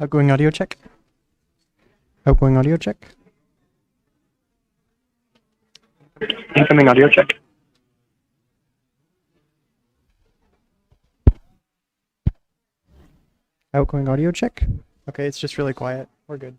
Outgoing audio check. Outgoing audio check. Incoming audio check. Outgoing audio check. Okay, it's just really quiet. We're good.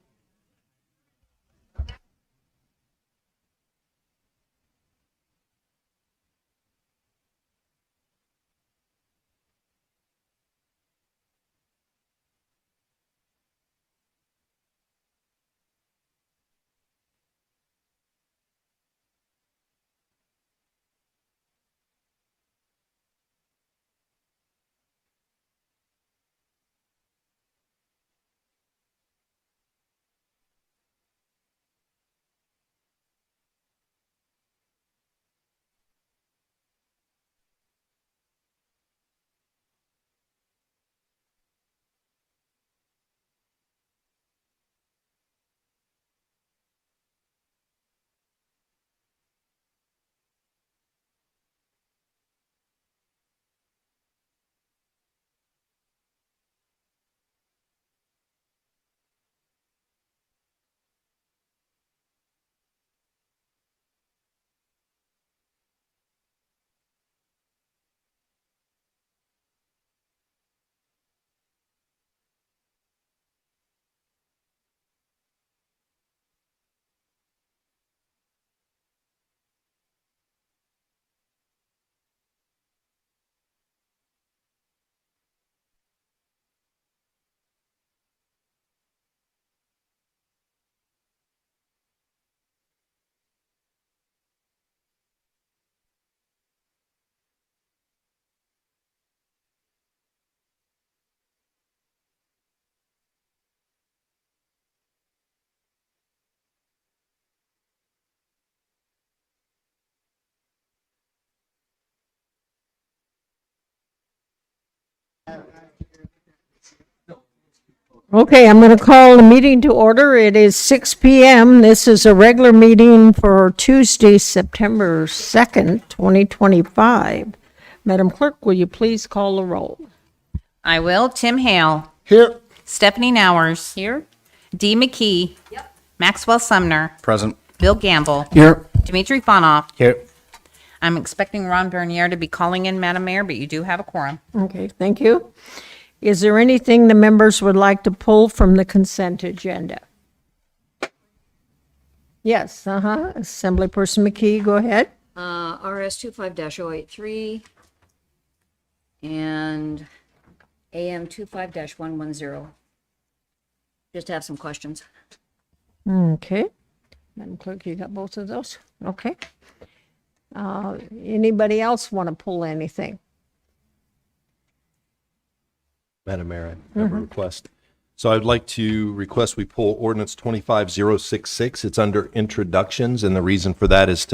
Okay, I'm going to call the meeting to order. It is 6 p.m. This is a regular meeting for Tuesday, September 2nd, 2025. Madam Clerk, will you please call the roll? I will. Tim Hale. Here. Stephanie Nowers. Here. Dee McKee. Yep. Maxwell Sumner. Present. Bill Gamble. Here. Dimitri Fonoff. Here. I'm expecting Ron Bernier to be calling in, Madam Mayor, but you do have a quorum. Okay, thank you. Is there anything the members would like to pull from the consent agenda? Yes, Assemblyperson McKee, go ahead. RS 25-083 and AM 25-110. Just have some questions. Okay. Madam Clerk, you got both of those? Okay. Anybody else want to pull anything? Madam Mayor, I have a request. So I'd like to request we pull ordinance 25066. It's under introductions, and the reason for that is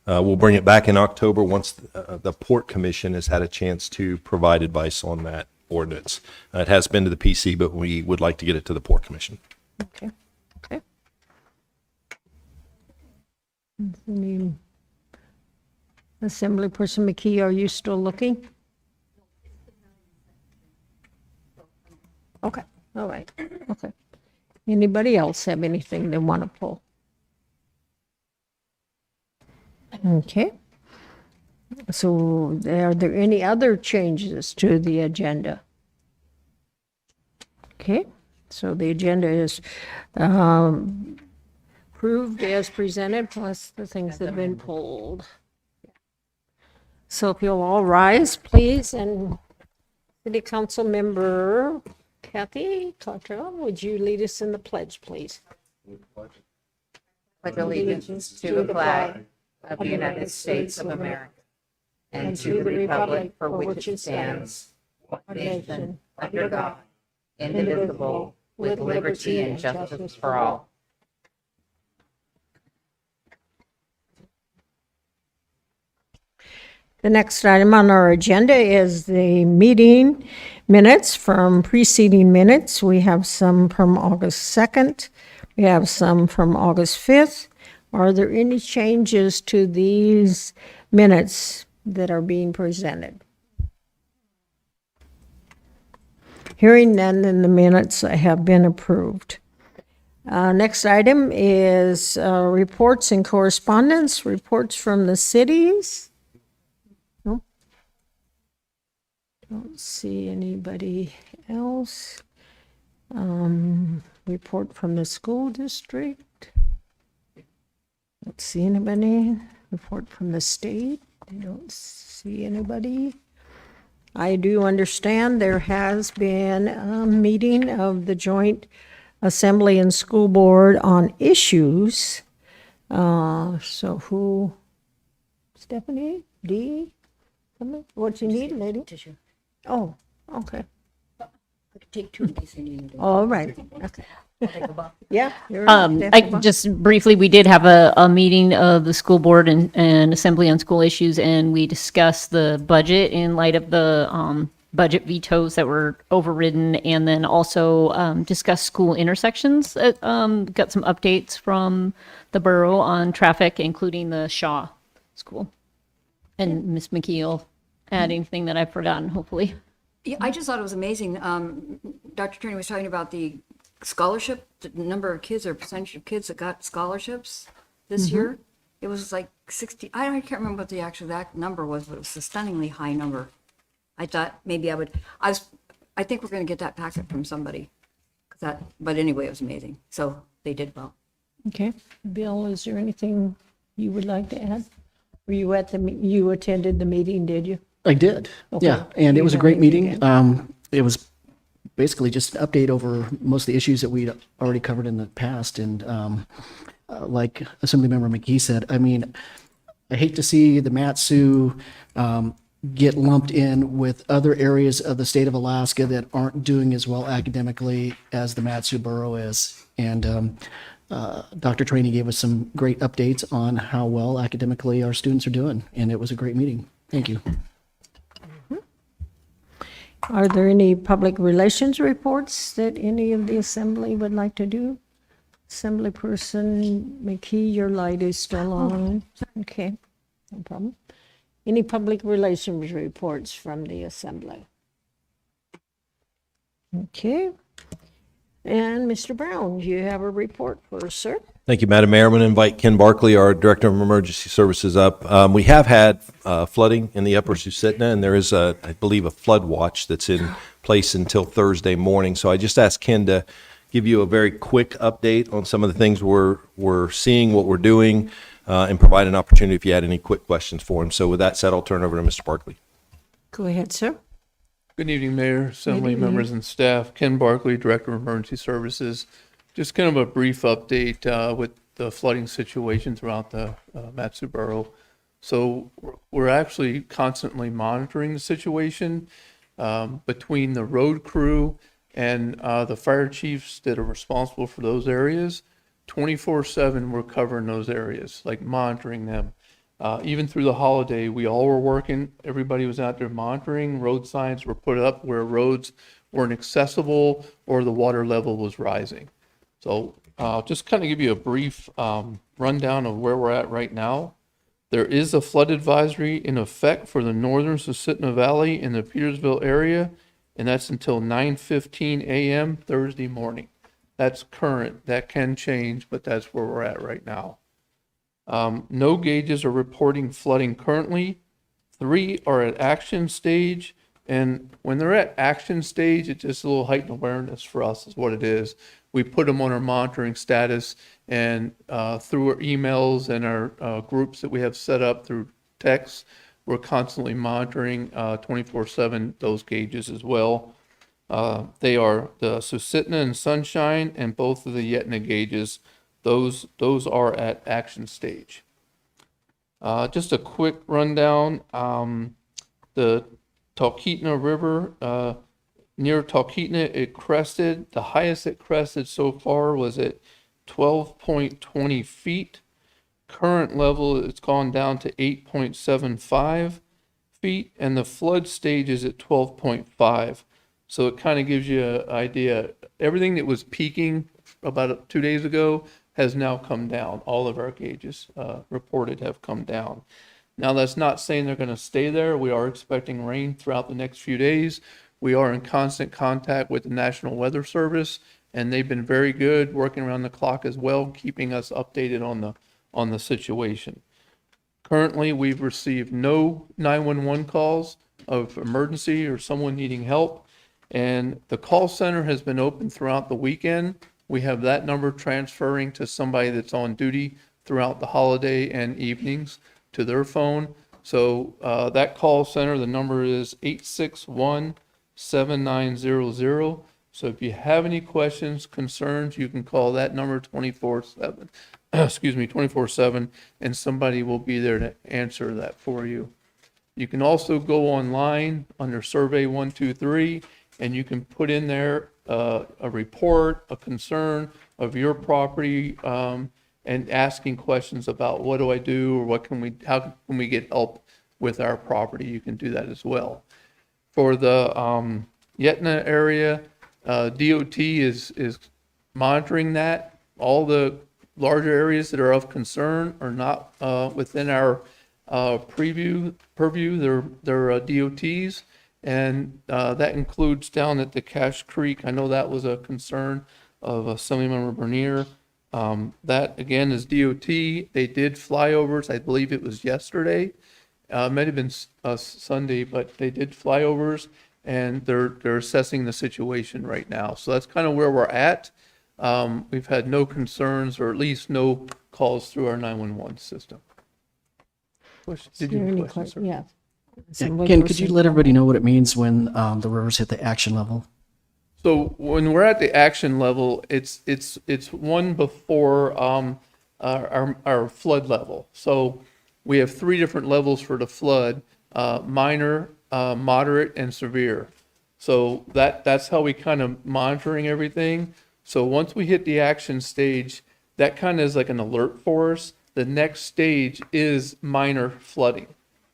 we'll bring it back in October once the Port Commission has had a chance to provide advice on that ordinance. It has been to the PC, but we would like to get it to the Port Commission. Okay. Assemblyperson McKee, are you still looking? Okay, all right, okay. Anybody else have anything they want to pull? Okay. So are there any other changes to the agenda? Okay, so the agenda is approved as presented, plus the things that have been pulled. So if you'll all rise, please, and City Council Member Kathy Cottrell, would you lead us in the pledge, please? Pledge allegiance to the flag of the United States of America and to the republic for which it stands, one nation, under God, indivisible, with liberty and justice for all. The next item on our agenda is the meeting minutes from preceding minutes. We have some from August 2nd. We have some from August 5th. Are there any changes to these minutes that are being presented? Hearing none, then the minutes have been approved. Next item is reports and correspondence, reports from the cities. Nope. Don't see anybody else. Report from the school district. Don't see anybody. Report from the state. I don't see anybody. I do understand there has been a meeting of the Joint Assembly and School Board on issues. So who? Stephanie? Dee? What you need, lady? Tissue. Oh, okay. I could take two in case I need to. All right. Okay. Take a buff. Yeah. you're I definitely- just briefly, we did have a meeting of the school board and Assembly on School Issues, and we discussed the budget in light of the budget vetoes that were overridden, and then also discussed school intersections. Got some updates from the borough on traffic, including the Shaw School. And Ms. McKeel, add anything that I've forgotten, hopefully. Yeah, I just thought it was amazing. Dr. Turney was talking about the scholarship, the number of kids or percentage of kids that got scholarships this year. It was like 60. I can't remember what the actual exact number was, but it was a stunningly high number. I thought maybe I think we're going to get that packet from somebody. But anyway, it was amazing. So they did well. Okay. Bill, is there anything you would like to add? Were you at you attended the meeting, did you? I did, Okay. yeah, and Do it was a you great have anything meeting. It was basically just an update over most of the issues that we'd already covered in the past, and like Assemblymember McKee said, I mean, I hate to see the Matsu get lumped in with other areas of the state of Alaska that aren't doing as well academically as the Matsu borough is, and Dr. Trainey gave us some great updates on how well academically our students are doing, and it was a great meeting. Thank you. Are there any public relations reports that any of the assembly would like to do? Assembly person McKee, your light is still on. Okay, no problem. Any public relations reports from the assembly? Okay. And Mr. Brown, you have a report for us, sir? Thank you, Madam Mayor. I'm going to invite Ken Barkley, our Director of Emergency Services, up. We have had flooding in the upper Susitna, and there is, I believe, a flood watch that's in place until Thursday morning. So I just asked Ken to give you a very quick update on some of the things we're seeing, what we're doing, and provide an opportunity if you had any quick questions for him. So with that said, I'll turn it over to Mr. Barkley. Go ahead, sir. Good evening, Mayor, Assembly members, and staff. Ken Barkley, Director of Emergency Services. Just kind of a brief update with the flooding situation throughout the Matsu Borough. So we're actually constantly monitoring the situation between the road crew and the fire chiefs that are responsible for those areas. 24/7, we're covering those areas, like monitoring them. Even through the holiday, we all were working. Everybody was out there monitoring. Road signs were put up where roads weren't accessible or the water level was rising. So just kind of give you a brief rundown of where we're at right now. There is a flood advisory in effect for the northern Susitna Valley in the Petersville area, and that's until 9:15 a.m. Thursday morning. That's current. That can change, but that's where we're at right now. No gauges are reporting flooding currently. 3 are at action stage. And when they're at action stage, it's just a little heightened awareness for us is what it is. We put them on our monitoring status, and through our emails and our groups that we have set up through text, we're constantly monitoring 24/7 those gauges as well. They are the Susitna and Sunshine and both of the Yetna gauges. Those are at action stage. Just a quick rundown. The Talkeetna River, near Talkeetna, it crested. The highest it crested so far was at 12.20 feet. Current level, it's gone down to 8.75 feet, and the flood stage is at 12.5. So it kind of gives you an idea. Everything that was peaking about 2 days ago has now come down. All of our gauges reported have come down. Now, that's not saying they're going to stay there. We are expecting rain throughout the next few days. We are in constant contact with the National Weather Service, and they've been very good, working around the clock as well, keeping us updated on the situation. Currently, we've received no 911 calls of emergency or someone needing help, and the call center has been open throughout the weekend. We have that number transferring to somebody that's on duty throughout the holiday and evenings to their phone. So that call center, the number is 861-7900. So if you have any questions, concerns, you can call that number 24/7, 24/7, and somebody will be there to answer that for you. You can also go online under Survey 123, and you can put in there a report, a concern of your property, and asking questions about what do I do, or how can we get help with our property. You can do that as well. For the Yetna area, DOT is monitoring that. All the larger areas that are of concern are not within our purview. They're DOTs, and that includes down at the Cache Creek. I know that was a concern of Assemblymember Bernier. That again is DOT. They did flyovers. I believe it was yesterday. Might have been Sunday, but they did flyovers, and they're assessing the situation right now. So that's kind of where we're at. We've had no concerns, or at least no calls through our 911 system. Did you have a question, sir? Yeah. Ken, could you let everybody know what it means when the rivers hit the action level? So when we're at the action level, it's one before our flood level. So we have 3 different levels for the flood: minor, moderate, and severe. So that's how we kind of monitoring everything. So once we hit the action stage, that kind of is like an alert for us. The next stage is minor flooding.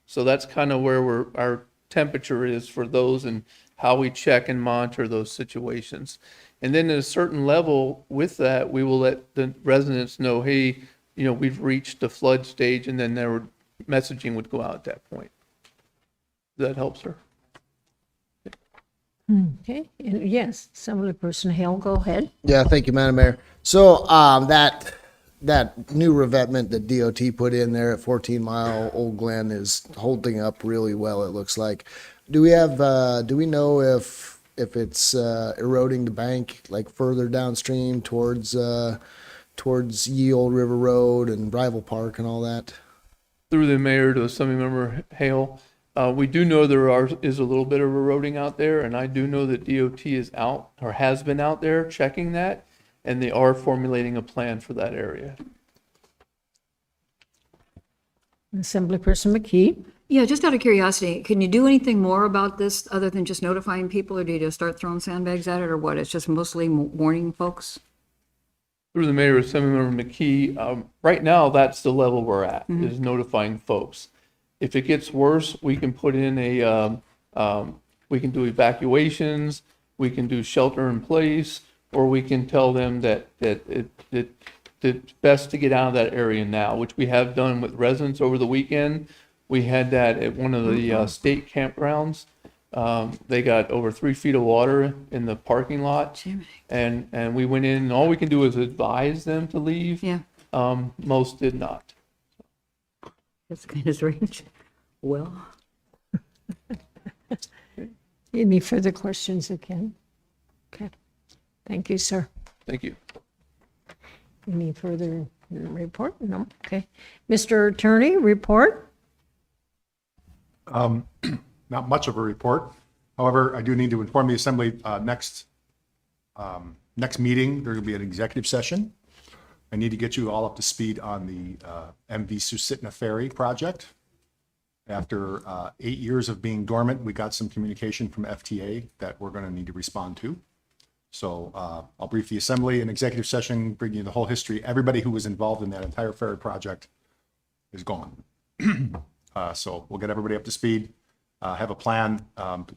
So that's kind of where our temperature is for those, and how we check and monitor those situations. And then at a certain level with that, we will let the residents know, hey, we've reached the flood stage, and then their messaging would go out at that point. Does that help, sir? Okay, and yes, Assemblyperson Hale, go ahead. Yeah, thank you, Madam Mayor. So, that new revetment that DOT put in there at 14 Mile Old Glen is holding up really well, it looks like. Do we know if it's eroding the bank like further downstream towards Ye Old River Road and Rival Park and all that? Through the mayor to Assemblymember Hale, we do know is a little bit of eroding out there, and I do know that DOT is out, or has been out there checking that, and they are formulating a plan for that area. Assemblyperson McKee. Yeah, just out of curiosity, can you do anything more about this other than just notifying people, or do you just start throwing sandbags at it, or what? It's just mostly warning folks? Through the mayor, Assemblymember McKee, right now, that's the level we're at, is notifying folks. If it gets worse, we can put in we can do evacuations, we can do shelter in place, or we can tell them that it's best to get out of that area now, which we have done with residents over the weekend. We had that at one of the state campgrounds. They got over 3 feet of water in the parking lot, and we went in, and all we can do is advise them to leave. Yeah, Most did not. that's kind of strange. Well, Any further questions of Ken? Okay, thank you, sir. Thank you. Any further report? No, okay. Mr. Attorney, report? Not much of a report. However, I do need to inform the Assembly, next meeting, there will be an executive session. I need to get you all up to speed on the MV-Susitna Ferry project. After 8 years of being dormant, we got some communication from FTA that we're going to need to respond to. So I'll brief the Assembly in executive session, bring you the whole history. Everybody who was involved in that entire ferry project is gone. So we'll get everybody up to speed, have a plan,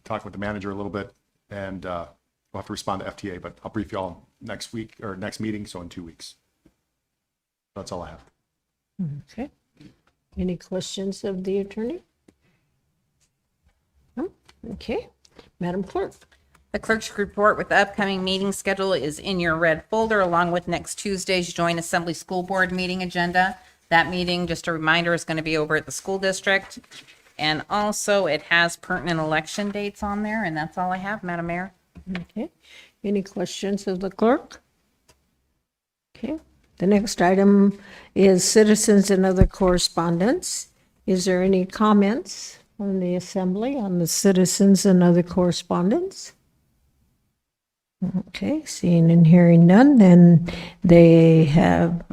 talk with the manager a little bit, and we'll have to respond to FTA, but I'll brief you all next week or next meeting, so in 2 weeks. That's all I have. Okay. Any questions of the attorney? No? Okay. Madam Clerk. The clerk's report with the upcoming meeting schedule is in your red folder, along with next Tuesday's joint assembly school board meeting agenda. That meeting, just a reminder, is going to be over at the school district. And also, it has pertinent election dates on there, and that's all I have, Madam Mayor. Okay. Any questions of the clerk? Okay. The next item is citizens and other correspondence. Is there any comments from the assembly on the citizens and other correspondence? Okay, seeing and hearing none, then they have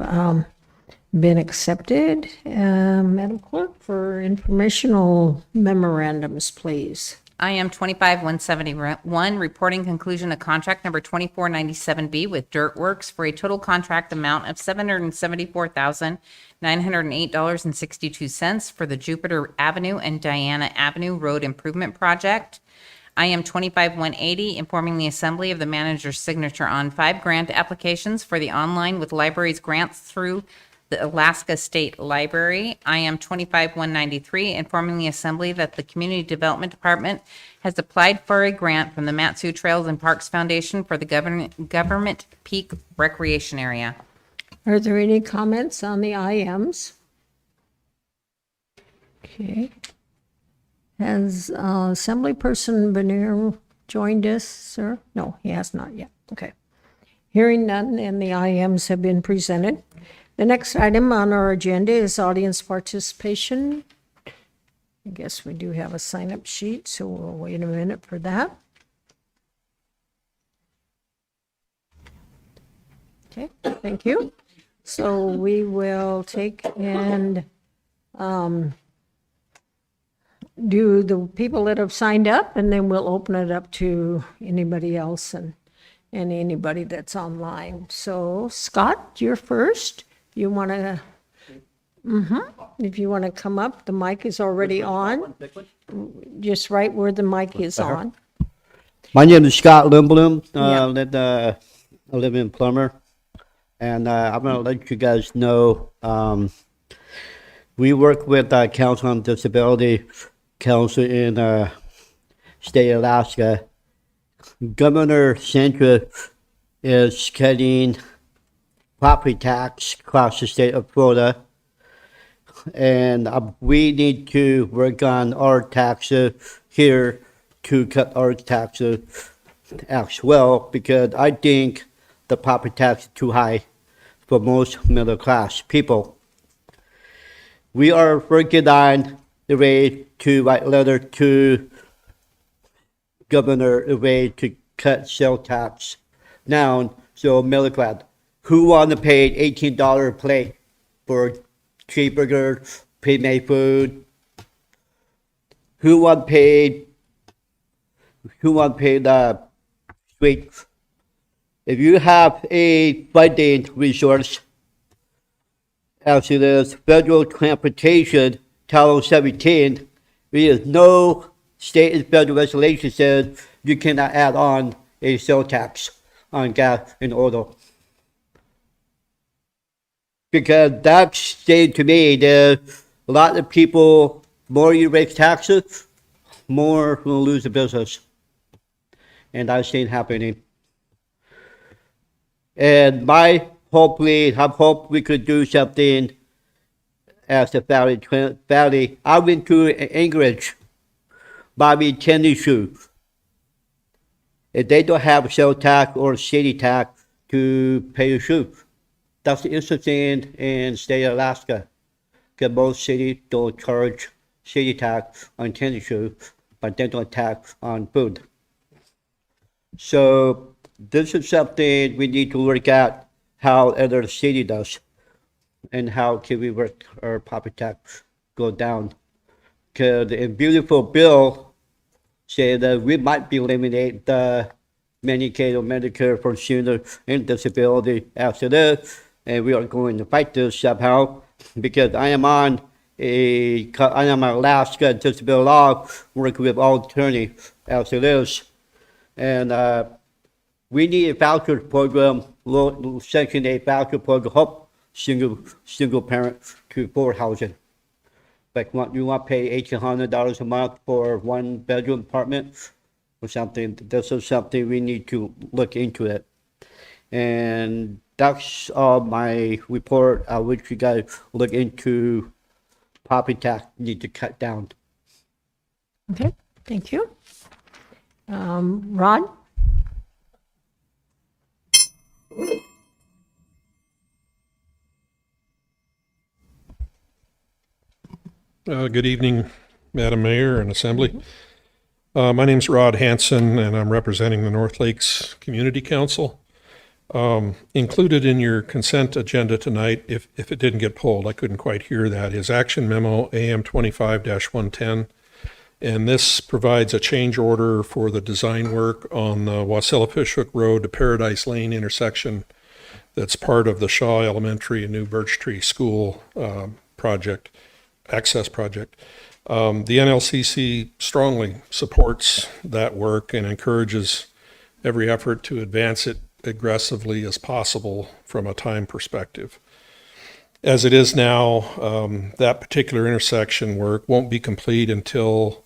been accepted. Madam Clerk, for informational memorandums, please. IM 25-171, reporting conclusion of contract number 2497B with Dirt Works for a total contract amount of $774,908.62 for the Jupiter Avenue and Diana Avenue Road Improvement Project. IM 25-180, informing the Assembly of the manager's signature on 5 grant applications for the online with libraries grants through the Alaska State Library. IM 25-193, informing the Assembly that the Community Development Department has applied for a grant from the Matsu Trails and Parks Foundation for the Government Peak Recreation Area. Are there any comments on the IMs? Okay. Has Assemblyperson Bonner joined us, sir? No, he has not yet. Okay. Hearing none, and the IMs have been presented. The next item on our agenda is audience participation. I guess we do have a sign-up sheet, so we'll wait a minute for that. Okay, thank you. So we will take and do the people that have signed up, and then we'll open it up to anybody else and anybody that's online. So Scott, you're first. You want to, if you want to come up, the mic is already on. Just right where the mic is on. My name is Scott Lindblom. Yeah. I live in Plummer, and I'm going to let you guys know we work with Council on Disability Council in state of Alaska. Governor Sandra is cutting property tax across the state of Florida, and we need to work on our taxes here to cut our taxes as well, because I think the property tax is too high for most middle class people. We are working on the way to write a letter to Governor a way to cut sales tax down, so middle class who want to pay $18 a plate for cheeseburger, pre-made food, who want paid the sweet. If you have a funding resource, as it is federal transportation, Title 17, there is no state and federal legislation says you cannot add on a sales tax on gas and oil. Because that's saying to me that a lot of people, more you raise taxes, more will lose the business. And I've seen happening. And I hope we could do something as the valley. I went to Anchorage, Bobby tennis shoes. If they don't have sales tax or city tax to pay the shoes. That's interesting in state of Alaska, because most cities don't charge city tax on tennis shoes, but they don't tax on food. So this is something we need to work out how other city does, and how can we work our property tax go down. Because the beautiful bill say that we might be eliminate the Medicaid or Medicare for seniors and disability as it is. And we are going to fight this somehow, because I am on Alaska disability law, working with all attorneys as it is. And we need a voucher program, Section 8 voucher program, help single parent to afford housing. Like you want to pay $1,800 a month for 1 bedroom apartment, or something. This is something we need to look into it. And that's my report. I wish you guys look into property tax need to cut down. Okay, thank you. Rod? Good evening, Madam Mayor and Assembly. My name's Rod Hanson, and I'm representing the North Lakes Community Council. Included in your consent agenda tonight, if it didn't get pulled, I couldn't quite hear that, is Action Memo AM 25-110. And this provides a change order for the design work on the Wasilla-Fishhook Road to Paradise Lane intersection that's part of the Shaw Elementary and New Birch Tree School access project. The NLCC strongly supports that work and encourages every effort to advance it aggressively as possible from a time perspective. As it is now, that particular intersection work won't be complete until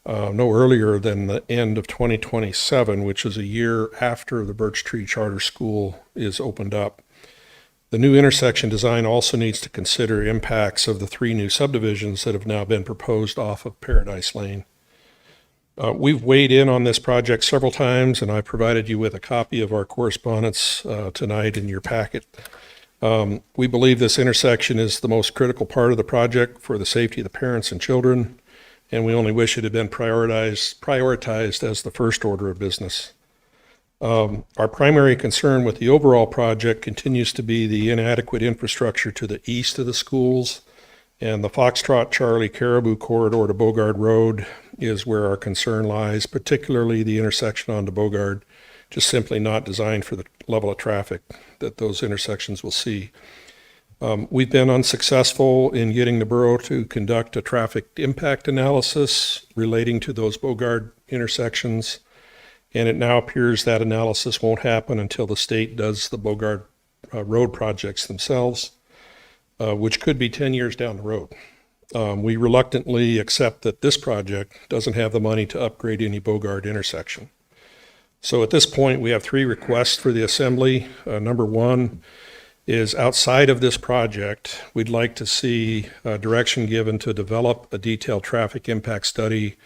no earlier than the end of 2027, which is a year after the Birch Tree Charter School is opened up. The new intersection design also needs to consider impacts of the 3 new subdivisions that have now been proposed off of Paradise Lane. We've weighed in on this project several times, and I provided you with a copy of our correspondence tonight in your packet. We believe this intersection is the most critical part of the project for the safety of the parents and children, and we only wish it had been prioritized as the first order of business. Our primary concern with the overall project continues to be the inadequate infrastructure to the east of the schools, and the Foxtrot Charlie Caribou corridor to Bogard Road is where our concern lies, particularly the intersection onto Bogard, just simply not designed for the level of traffic that those intersections will see. We've been unsuccessful in getting the borough to conduct a traffic impact analysis relating to those Bogard intersections, and it now appears that analysis won't happen until the state does the Bogard road projects themselves, which could be 10 years down the road. We reluctantly accept that this project doesn't have the money to upgrade any Bogard intersection. So at this point, we have 3 requests for the Assembly. Number 1 is outside of this project, we'd like to see direction given to develop a detailed traffic impact study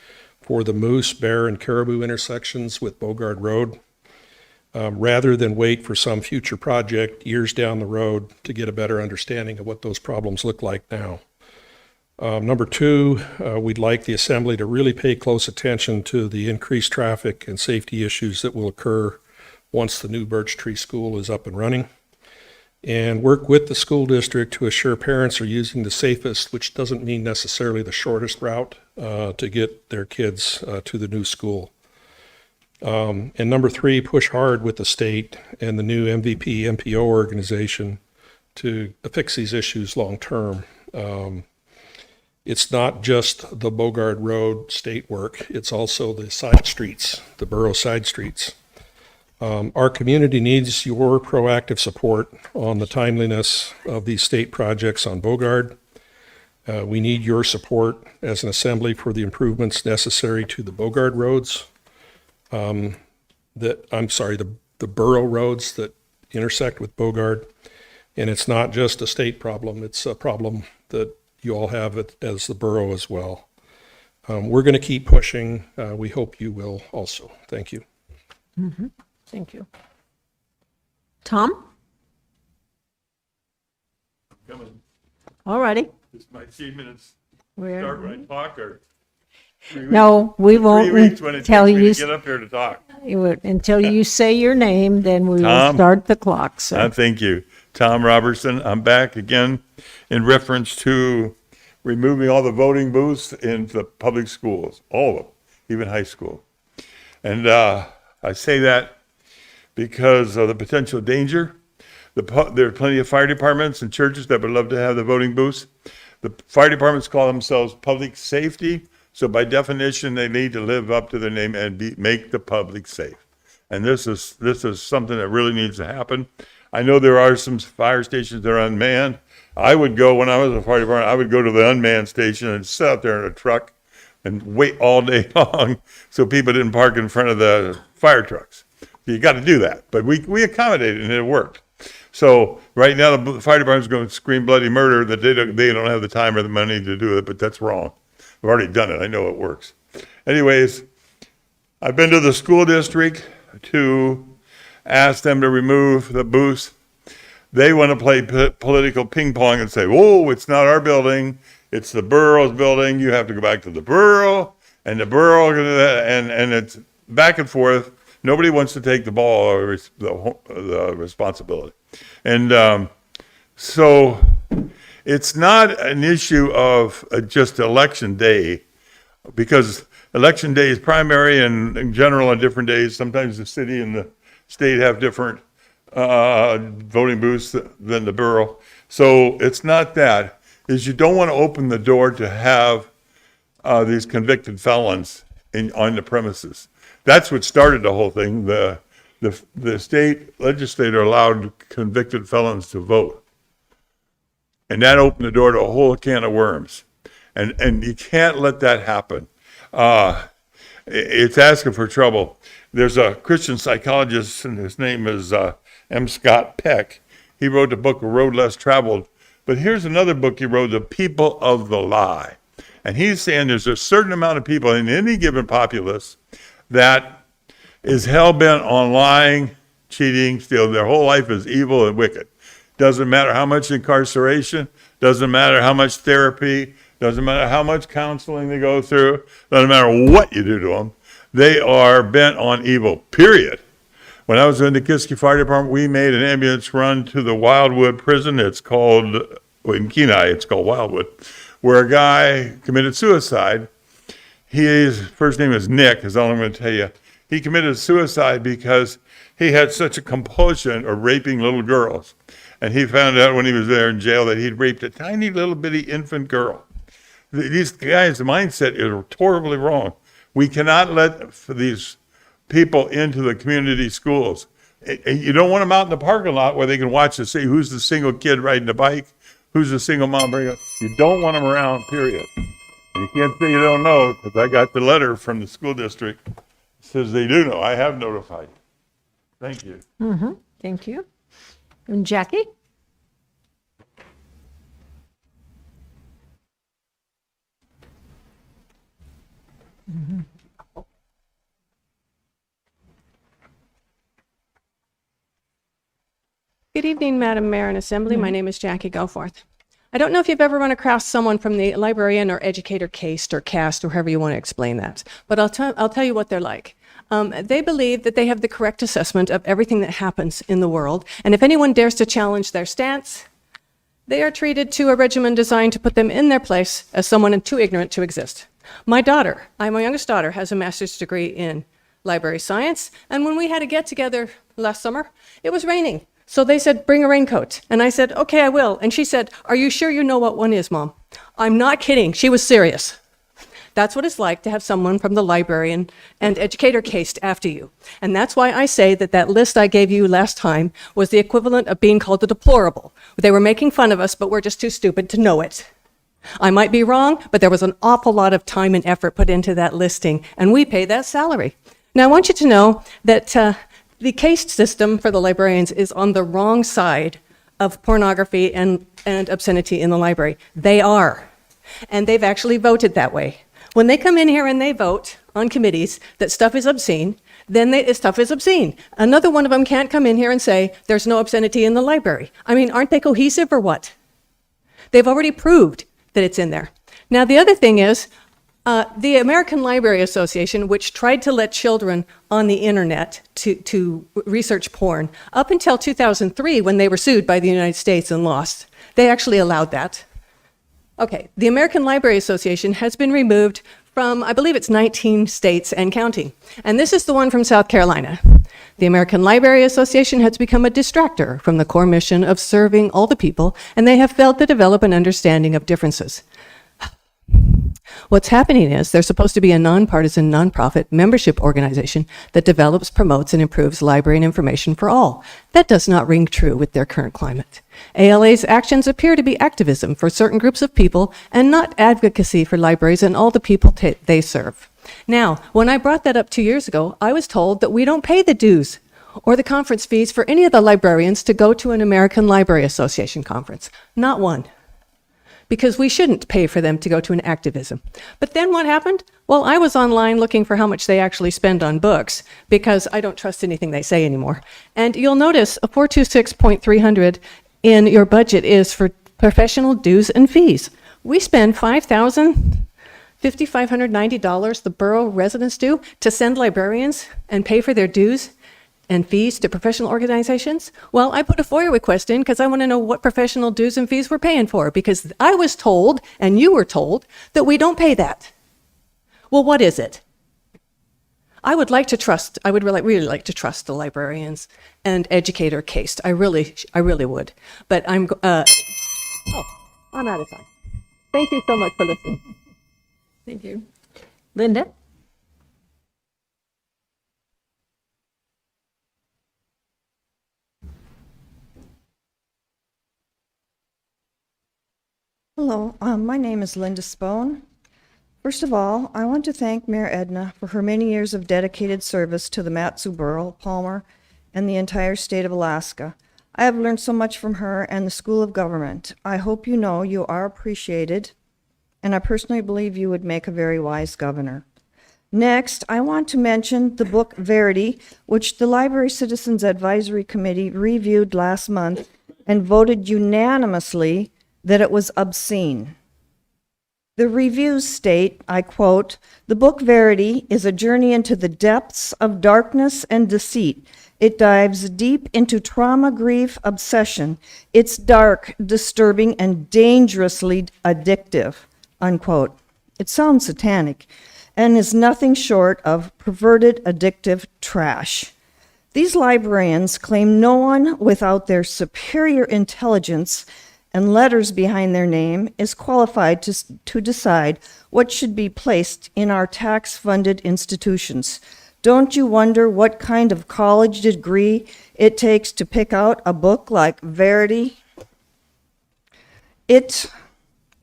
for the Moose, Bear, and Caribou intersections with Bogard Road, rather than wait for some future project years down the road to get a better understanding of what those problems look like now. Number 2, we'd like the Assembly to really pay close attention to the increased traffic and safety issues that will occur once the new Birch Tree School is up and running, and work with the school district to assure parents are using the safest, which doesn't mean necessarily the shortest route, to get their kids to the new school. And number 3, push hard with the state and the new MVP MPO organization to fix these issues long term. It's not just the Bogard Road state work, it's also the side streets, the borough side streets. Our community needs your proactive support on the timeliness of these state projects on Bogard. We need your support as an assembly for the improvements necessary to the Bogard roads. The borough roads that intersect with Bogard. And it's not just a state problem, it's a problem that you all have as the borough as well. We're going to keep pushing. We hope you will also. Thank you. Mm-hmm. Thank you. Tom? Coming. All righty. This might 3 minutes We're- start when I talk, or 3 weeks. No, we won't 3 weeks when it tell takes me you, to get up here to talk. until you say your name, then we will Tom? start the clock, so. Thank you. Tom Robertson. I'm back again in reference to removing all the voting booths in the public schools, all of them, even high school. And I say that because of the potential danger. There are plenty of fire departments and churches that would love to have the voting booths. The fire departments call themselves public safety, so by definition, they need to live up to their name and make the public safe. And this is something that really needs to happen. I know there are some fire stations that are unmanned. I would go, when I was a fire department, I would go to the unmanned station and sit out there in a truck and wait all day long so people didn't park in front of the fire trucks. You got to do that. But we accommodated and it worked. So right now the fire department's going to scream bloody murder that they don't have the time or the money to do it, but that's wrong. I've already done it. I know it works. Anyways, I've been to the school district to ask them to remove the booths. They want to play political ping pong and say, "Whoa, it's not our building. It's the borough's building. You have to go back to the borough, and the borough, and it's back and forth. Nobody wants to take the ball or the responsibility." And so it's not an issue of just election day, because election day is primary and in general on different days. Sometimes the city and the state have different voting booths than the borough. So it's not that. Is you don't want to open the door to have these convicted felons on the premises. That's what started the whole thing. The state legislature allowed convicted felons to vote. And that opened the door to a whole can of worms. And you can't let that happen. It's asking for trouble. There's a Christian psychologist, and his name is M. Scott Peck. He wrote the book, A Road Less Traveled. But here's another book he wrote, The People of the Lie. And he's saying there's a certain amount of people in any given populace that is hell-bent on lying, cheating, stealing. Their whole life is evil and wicked. Doesn't matter how much incarceration, doesn't matter how much therapy, doesn't matter how much counseling they go through, doesn't matter what you do to them. They are bent on evil, period. When I was in the Kiski Fire Department, we made an ambulance run to the Wildwood prison. It's called, in Kenai, it's called Wildwood, where a guy committed suicide. His first name is Nick, is all I'm going to tell you. He committed suicide because he had such a compulsion of raping little girls. And he found out when he was there in jail that he'd raped a tiny little bitty infant girl. These guys' mindset is horribly wrong. We cannot let these people into the community schools. You don't want them out in the parking lot where they can watch to see who's the single kid riding a bike, who's the single mom bringing. You don't want them around, period. You can't say you don't know, because I got the letter from the school district. It says they do know. I have notified. Thank you. Mm-hmm. Thank you. And Jackie? Mm-hmm. Good evening, Madam Mayor and Assembly. My name is Jackie Goforth. I don't know if you've ever run across someone from the librarian or educator caste or caste, or however you want to explain that, but I'll tell you what they're like. They believe that they have the correct assessment of everything that happens in the world, and if anyone dares to challenge their stance, they are treated to a regimen designed to put them in their place as someone too ignorant to exist. My youngest daughter, has a master's degree in library science, and when we had a get-together last summer, it was raining. So they said, bring a raincoat. And I said, okay, I will. And she said, are you sure you know what one is, Mom? I'm not kidding. She was serious. That's what it's like to have someone from the librarian and educator caste after you. And that's why I say that that list I gave you last time was the equivalent of being called the deplorable. They were making fun of us, but we're just too stupid to know it. I might be wrong, but there was an awful lot of time and effort put into that listing, and we pay that salary. Now, I want you to know that the caste system for the librarians is on the wrong side of pornography and obscenity in the library. They are. And they've actually voted that way. When they come in here and they vote on committees that stuff is obscene, then stuff is obscene. Another one of them can't come in here and say, there's no obscenity in the library. I mean, aren't they cohesive or what? They've already proved that it's in there. Now, the other thing is, the American Library Association, which tried to let children on the internet to research porn, up until 2003, when they were sued by the United States and lost, they actually allowed that. Okay, the American Library Association has been removed from, I believe it's 19 states and counting. And this is the one from South Carolina. The American Library Association has become a distractor from the core mission of serving all the people, and they have failed to develop an understanding of differences. What's happening is there's supposed to be a nonpartisan, nonprofit membership organization that develops, promotes, and improves library and information for all. That does not ring true with their current climate. ALA's actions appear to be activism for certain groups of people and not advocacy for libraries and all the people they serve. Now, when I brought that up 2 years ago, I was told that we don't pay the dues or the conference fees for any of the librarians to go to an American Library Association conference. Not one. Because we shouldn't pay for them to go to an activism. But then what happened? Well, I was online looking for how much they actually spend on books because I don't trust anything they say anymore. And you'll notice a 426.300 in your budget is for professional dues and fees. We spend $5,590, the borough residents do, to send librarians and pay for their dues and fees to professional organizations? Well, I put a FOIA request in because I want to know what professional dues and fees we're paying for, because I was told, and you were told, that we don't pay that. Well, what is it? I would really like to trust the librarians and educator case. I really would. But I'm out of time. Thank you so much for listening. Thank you. Linda? Hello, my name is Linda Spohn. First of all, I want to thank Mayor Edna for her many years of dedicated service to the Mat-Su Borough, Palmer, and the entire state of Alaska. I have learned so much from her and the School of Government. I hope you know you are appreciated, and I personally believe you would make a very wise governor. Next, I want to mention the book Verity, which the Library Citizens Advisory Committee reviewed last month and voted unanimously that it was obscene. The reviews state, I quote, "The book Verity is a journey into the depths of darkness and deceit. It dives deep into trauma, grief, obsession. It's dark, disturbing, and dangerously addictive," unquote. It sounds satanic and is nothing short of perverted, addictive trash. These librarians claim no one without their superior intelligence and letters behind their name is qualified to decide what should be placed in our tax-funded institutions. Don't you wonder what kind of college degree it takes to pick out a book like Verity? It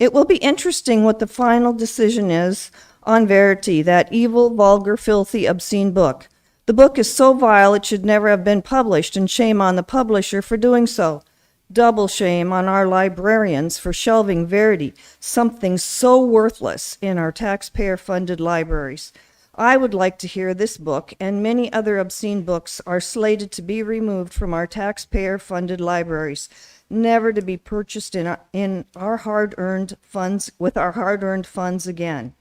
will be interesting what the final decision is on Verity, that evil, vulgar, filthy, obscene book. The book is so vile it should never have been published, and shame on the publisher for doing so. Double shame on our librarians for shelving Verity, something so worthless in our taxpayer-funded libraries. I would like to hear this book and many other obscene books are slated to be removed from our taxpayer-funded libraries, never to be purchased in our hard-earned funds, with our hard-earned funds again.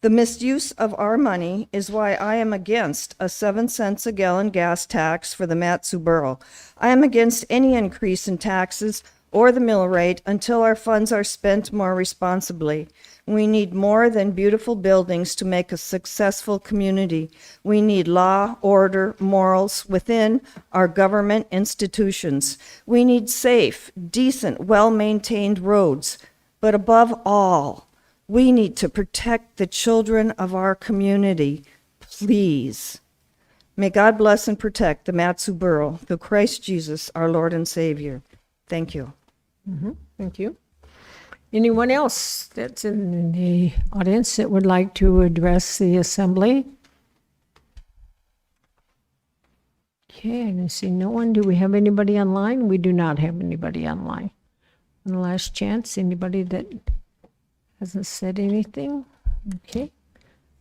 The misuse of our money is why I am against a 7 cents a gallon gas tax for the Mat-Su Borough. I am against any increase in taxes or the mill rate until our funds are spent more responsibly. We need more than beautiful buildings to make a successful community. We need law, order, morals within our government institutions. We need safe, decent, well-maintained roads. But above all, we need to protect the children of our community. Please. May God bless and protect the Mat-Su Borough through Christ Jesus, our Lord and Savior. Thank you. Thank you. Anyone else that's in the audience that would like to address the assembly? Okay, I see no one. Do we have anybody online? We do not have anybody online. One last chance, anybody that hasn't said anything? Okay.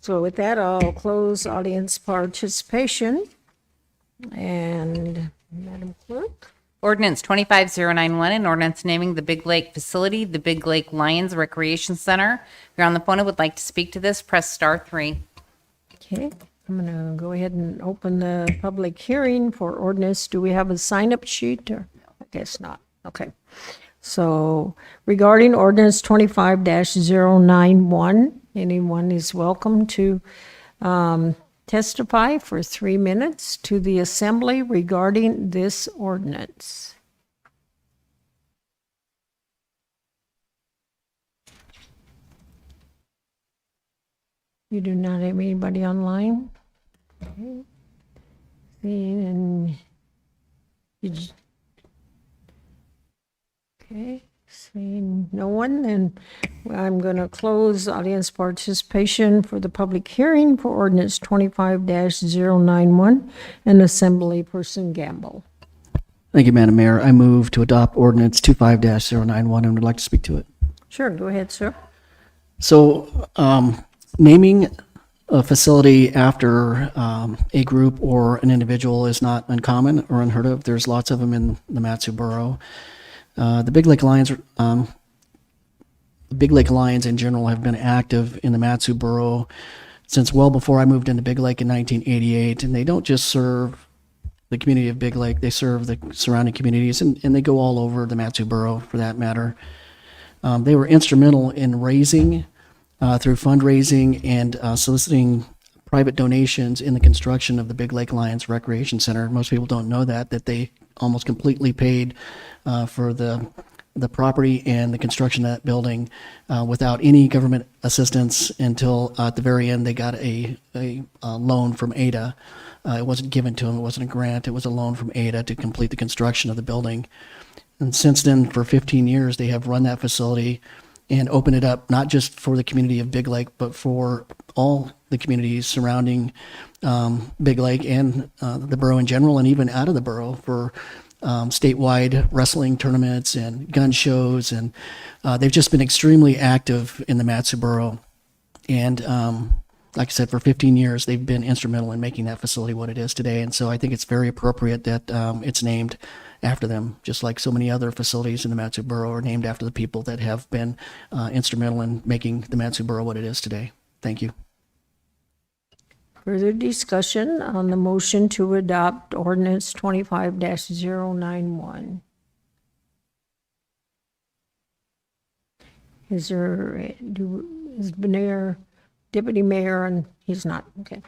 So with that, I'll close audience participation. And Madam Clerk? Ordinance 25091, an ordinance naming the Big Lake facility, the Big Lake Lions Recreation Center. If you're on the phone and would like to speak to this, press *3. Okay, I'm going to go ahead and open the public hearing for ordinance. Do we have a sign-up sheet? Or I guess not. Okay. So regarding ordinance 25-091, anyone is welcome to testify for 3 minutes to the assembly regarding this ordinance. You do not have anybody online? Okay. Seeing, okay, seeing no one, then I'm going to close audience participation for the public hearing for ordinance 25-091 and Assembly Person Gamble. Thank you, Madam Mayor. I move to adopt ordinance 25-091 and would like to speak to it. Sure, go ahead, sir. So, naming a facility after a group or an individual is not uncommon or unheard of. There's lots of them in the Matsu Borough. The Big Lake Lions in general have been active in the Matsu Borough since well before I moved into Big Lake in 1988, and they don't just serve the community of Big Lake, they serve the surrounding communities, and they go all over the Matsu Borough for that matter. They were instrumental in raising, through fundraising and soliciting private donations in the construction of the Big Lake Lions Recreation Center. Most people don't know that they almost completely paid for the property and the construction of that building without any government assistance until at the very end they got a loan from ADA. It wasn't given to them, it wasn't a grant, it was a loan from ADA to complete the construction of the building. And since then, for 15 years, they have run that facility and opened it up, not just for the community of Big Lake, but for all the communities surrounding Big Lake and the borough in general, and even out of the borough for statewide wrestling tournaments and gun shows. And they've just been extremely active in the Matsu Borough. And like I said, for 15 years, they've been instrumental in making that facility what it is today. And so I think it's very appropriate that it's named after them, just like so many other facilities in the Matsu Borough are named after the people that have been instrumental in making the Matsu Borough what it is today. Thank you. Further discussion on the motion to adopt ordinance 25-091. Is Deputy Mayor, and he's not, okay.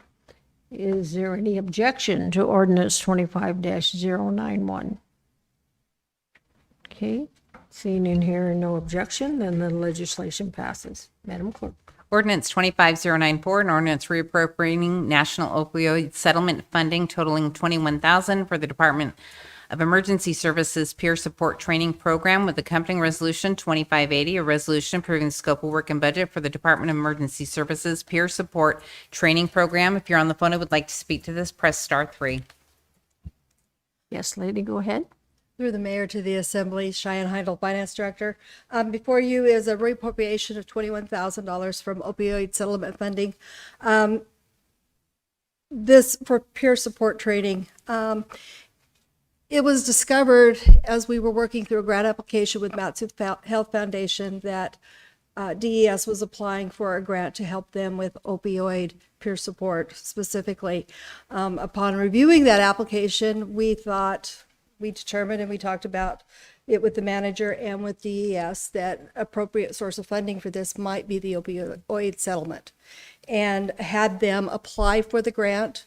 Is there any objection to ordinance 25-091? Okay, seeing and hearing no objection, then the legislation passes. Madam Clerk. Ordinance 25094, an ordinance reappropriating national opioid settlement funding totaling $21,000 for the Department of Emergency Services Peer Support Training Program with accompanying resolution 2580, a resolution approving the scope of work and budget for the Department of Emergency Services Peer Support Training Program. If you're on the phone and would like to speak to this, press *3. Yes, lady, go ahead. Through the mayor to the assembly, Cheyenne Heindel, finance director. Before you is a reappropriation of $21,000 from opioid settlement funding. This for peer support training. It was discovered as we were working through a grant application with Matsu Health Foundation that DES was applying for a grant to help them with opioid peer support specifically. Upon reviewing that application, we determined and we talked about it with the manager and with DES that appropriate source of funding for this might be the opioid settlement, and had them apply for the grant.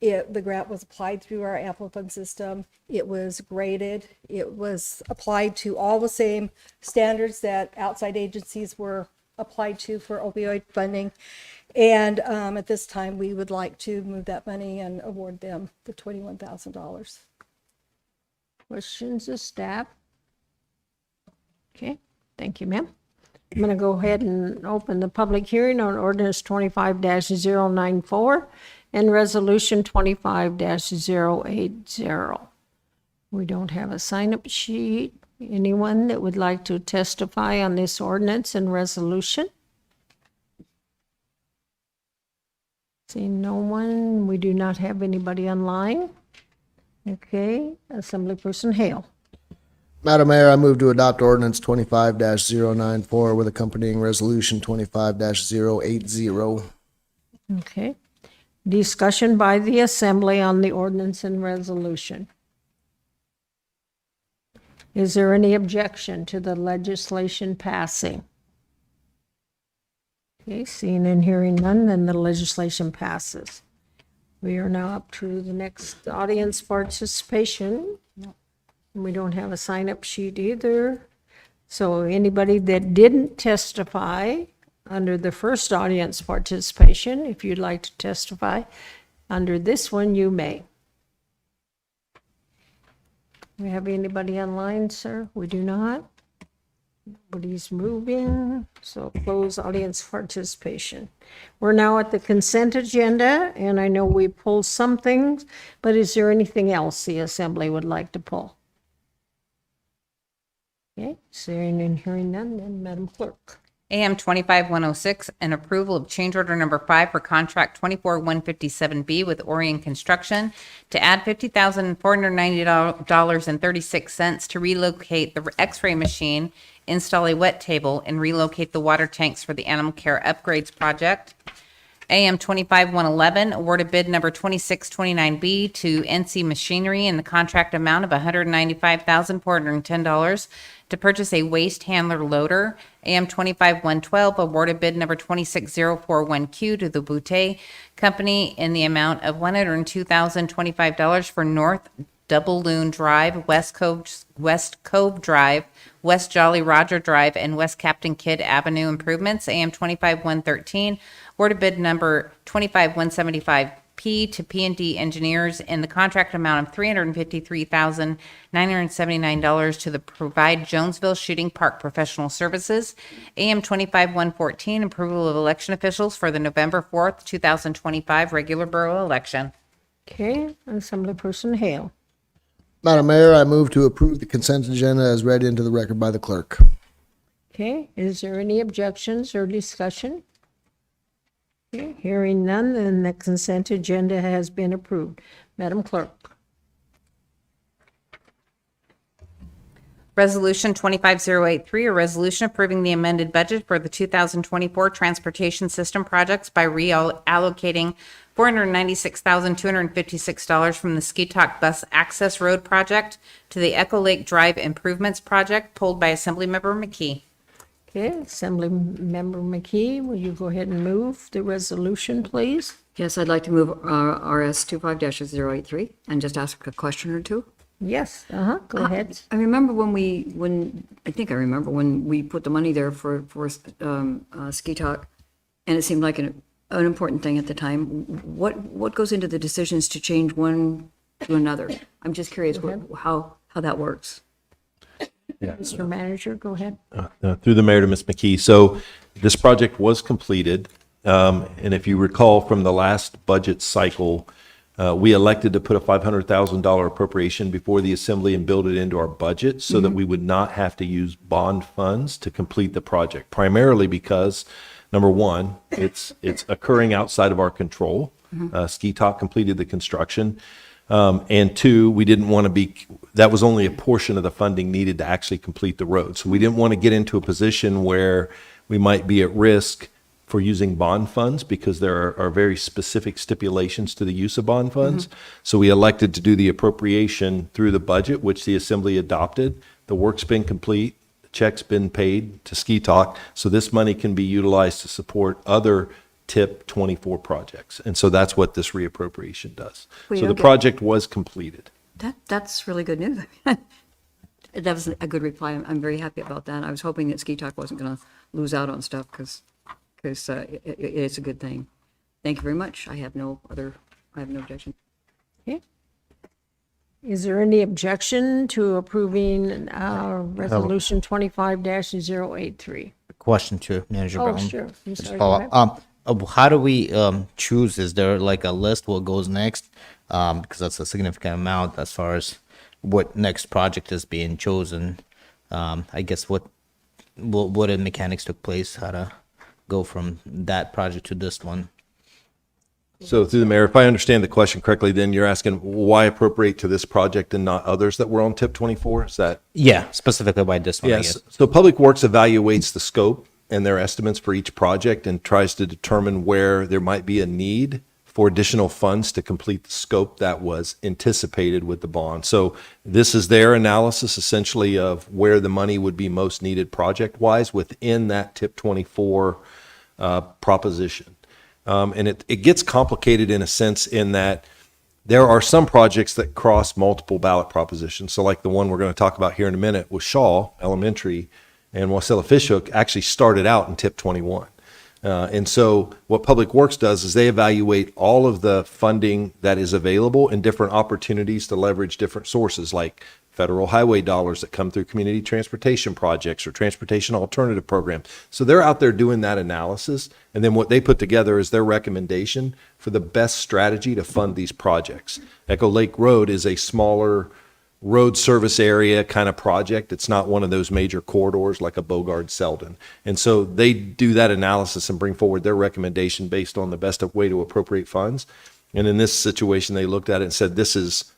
The grant was applied through our Amplifund system. It was graded. It was applied to all the same standards that outside agencies were applied to for opioid funding. And at this time, we would like to move that money and award them the $21,000. Questions of staff? Okay, thank you, ma'am. I'm going to go ahead and open the public hearing on ordinance 25-094 and resolution 25-080. We don't have a sign-up sheet. Anyone that would like to testify on this ordinance and resolution? Seeing no one, we do not have anybody online. Okay, Assemblyperson Hale. Madam Mayor, I move to adopt ordinance 25-094 with accompanying resolution 25-080. Okay. Discussion by the Assembly on the ordinance and resolution. Is there any objection to the legislation passing? Okay, seeing and hearing none, then the legislation passes. We are now up to the next audience participation. We don't have a sign-up sheet either. So anybody that didn't testify under the first audience participation. If you'd like to testify under this one, you may. Do we have anybody online, sir? We do not. Nobody's moving, so close audience participation. We're now at the consent agenda, and I know we pulled some things, but is there anything else the assembly would like to pull? Okay, seeing and hearing none, then Madam Clerk. AM 25106, an approval of change order number 5 for contract 24157B with Orion Construction to add $50,490.36 to relocate the X-ray machine, install a wet table, and relocate the water tanks for the animal care upgrades project. AM 25111, awarded bid number 2629B to NC Machinery in the contract amount of $195,410 to purchase a waste handler loader. AM 25112, awarded bid number 26041Q to the Boutte Company in the amount of $102,025 for North Double Loon Drive, West Cove Drive, West Jolly Roger Drive, and West Captain Kidd Avenue improvements. AM 25113, awarded bid number 25175P to P&D Engineers in the contract amount of $353,979 to the Provide Jonesville Shooting Park Professional Services. AM 25114, approval of election officials for the November 4th, 2025 regular borough election. Okay, Assemblyperson Hale. Madam Mayor, I move to approve the consent agenda as read into the record by the clerk. Okay, is there any objections or discussion? Okay, hearing none, then the consent agenda has been approved. Madam Clerk. Resolution 25083, a resolution approving the amended budget for the 2024 transportation system projects by reallocating $496,256 from the Ski Talk Bus Access Road Project to the Echo Lake Drive Improvements Project, pulled by Assemblymember McKee. Okay, Assemblymember McKee, will you go ahead and move the resolution, please? Yes, I'd like to move RS 25-083 and just ask a question or two. Yes, go ahead. I remember when we put the money there for Ski Talk, and it seemed like an important thing at the time. What goes into the decisions to change one to another? I'm just curious how that works. Yeah. Mr. Manager, go ahead. Through the mayor to Ms. McKee. So this project was completed. And if you recall from the last budget cycle, we elected to put a $500,000 appropriation before the assembly and build it into our budget so that we would not have to use bond funds to complete the project, primarily because, number one, it's occurring outside of our control. Ski Talk completed the construction. And two, we didn't want to that was only a portion of the funding needed to actually complete the road. So we didn't want to get into a position where we might be at risk for using bond funds because there are very specific stipulations to the use of bond funds. So we elected to do the appropriation through the budget, which the assembly adopted. The work's been complete, the check's been paid to Ski Talk. So this money can be utilized to support other TIP 24 projects. And so that's what this reappropriation does. So the project was completed. That's really good news. That was a good reply. I'm very happy about that. I was hoping that Ski Talk wasn't going to lose out on stuff because it's a good thing. Thank you very much. I have no objection. Okay. Is there any objection to approving resolution 25-083? Question to Manager Brown. Oh, sure. I'm Just sorry, follow go ahead. up. How do we choose? Is there like a list what goes next? Because that's a significant amount as far as what next project is being chosen. I guess what mechanics took place, how to go from that project to this one. So through the mayor, if I understand the question correctly, then you're asking why appropriate to this project and not others that were on TIP 24? Is that? Yeah, specifically by this one. Yes. So Public Works evaluates the scope and their estimates for each project and tries to determine where there might be a need for additional funds to complete the scope that was anticipated with the bond. So this is their analysis essentially of where the money would be most needed project-wise within that TIP 24 proposition. And it gets complicated in a sense in that there are some projects that cross multiple ballot propositions. So like the one we're going to talk about here in a minute with Shaw Elementary and Wasilla Fishhook actually started out in TIP 21. And so what Public Works does is they evaluate all of the funding that is available and different opportunities to leverage different sources like federal highway dollars that come through community transportation projects or transportation alternative programs. So they're out there doing that analysis. And then what they put together is their recommendation for the best strategy to fund these projects. Echo Lake Road is a smaller road service area kind of project. It's not one of those major corridors like a Bogard Selden. And so they do that analysis and bring forward their recommendation based on the best way to appropriate funds. And in this situation, they looked at it and said, this is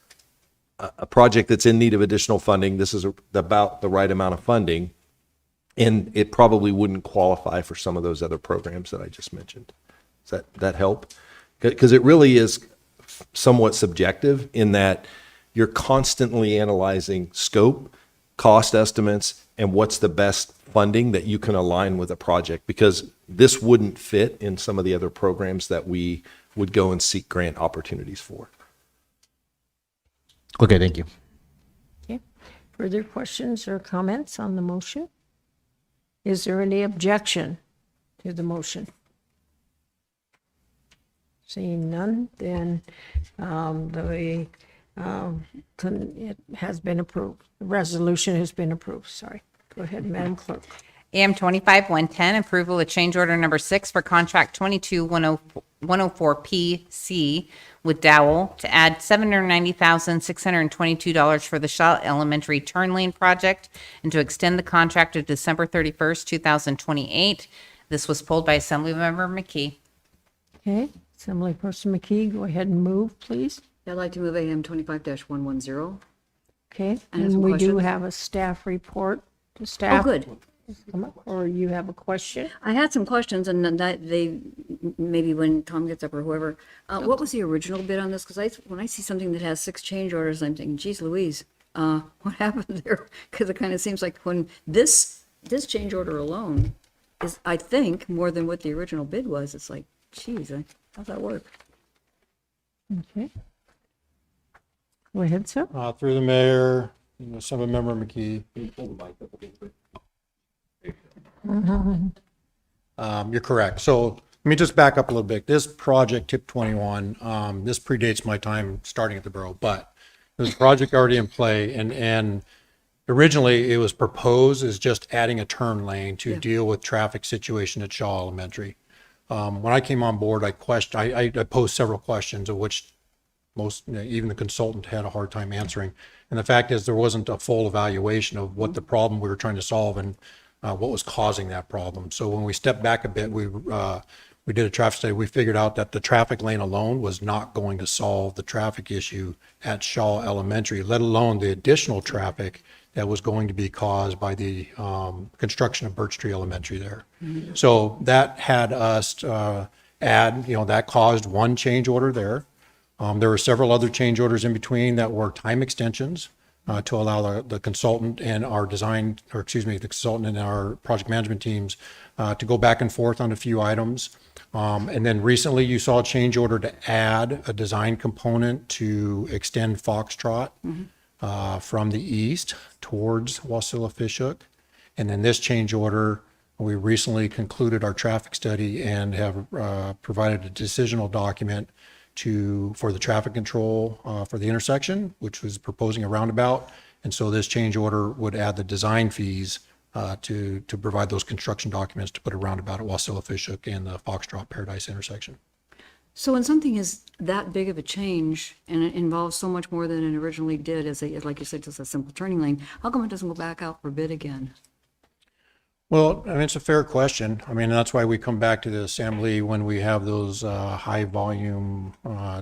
a project that's in need of additional funding. This is about the right amount of funding. And it probably wouldn't qualify for some of those other programs that I just mentioned. Does that help? Because it really is somewhat subjective in that you're constantly analyzing scope, cost estimates, and what's the best funding that you can align with a project, because this wouldn't fit in some of the other programs that we would go and seek grant opportunities for. Okay, thank you. Okay. Further questions or comments on the motion? Is there any objection to the motion? Seeing none, then it has been approved. The resolution has been approved. Sorry. Go ahead, Madam Clerk. AM 25-110, approval of change order number 6 for contract 22-104PC with Dowell to add $790,622 for the Shaw Elementary Turn Lane project and to extend the contract to December 31st, 2028. This was pulled by Assemblymember McKee. Okay. Assemblyperson McKee, go ahead and move, please. I'd like to move AM 25-110. Okay. I have some And we do questions. have a staff report to staff. Oh, good. Or you have a question? I had some questions, and then they, maybe when Tom gets up or whoever, what was the original bid on this? Because when I see something that has 6 change orders, I'm thinking, geez Louise, what happened there? Because it kind of seems like when this change order alone is, I think, more than what the original bid was. It's like, geez, how's that work? Okay. Go ahead, sir. Through the mayor, Assemblymember McKee. You're correct. So let me just back up a little bit. This project, TIP 21, this predates my time starting at the borough, but there's a project already in play, and originally it was proposed as just adding a turn lane to deal with traffic situation at Shaw Elementary. When I came on board, I posed several questions, of which even the consultant had a hard time answering. And the fact is, there wasn't a full evaluation of what the problem we were trying to solve and what was causing that problem. So when we stepped back a bit, we did a traffic study. We figured out that the traffic lane alone was not going to solve the traffic issue at Shaw Elementary, let alone the additional traffic that was going to be caused by the construction of Birch Tree Elementary there. So that had us that caused one change order there. There were several other change orders in between that were time extensions to allow the consultant and the consultant and our project management teams to go back and forth on a few items. And then recently you saw a change order to add a design component to extend Foxtrot from the east towards Wasilla-Fishhook. And then this change order, we recently concluded our traffic study and have provided a decisional document for the traffic control for the intersection, which was proposing a roundabout. And so this change order would add the design fees to provide those construction documents to put a roundabout at Wasilla-Fishhook and the Foxtrot Paradise intersection. So when something is that big of a change and it involves so much more than it originally did, like you said, just a simple turning lane, how come it doesn't go back out for bid again? Well, it's a fair question. That's why we come back to the assembly when we have those high volume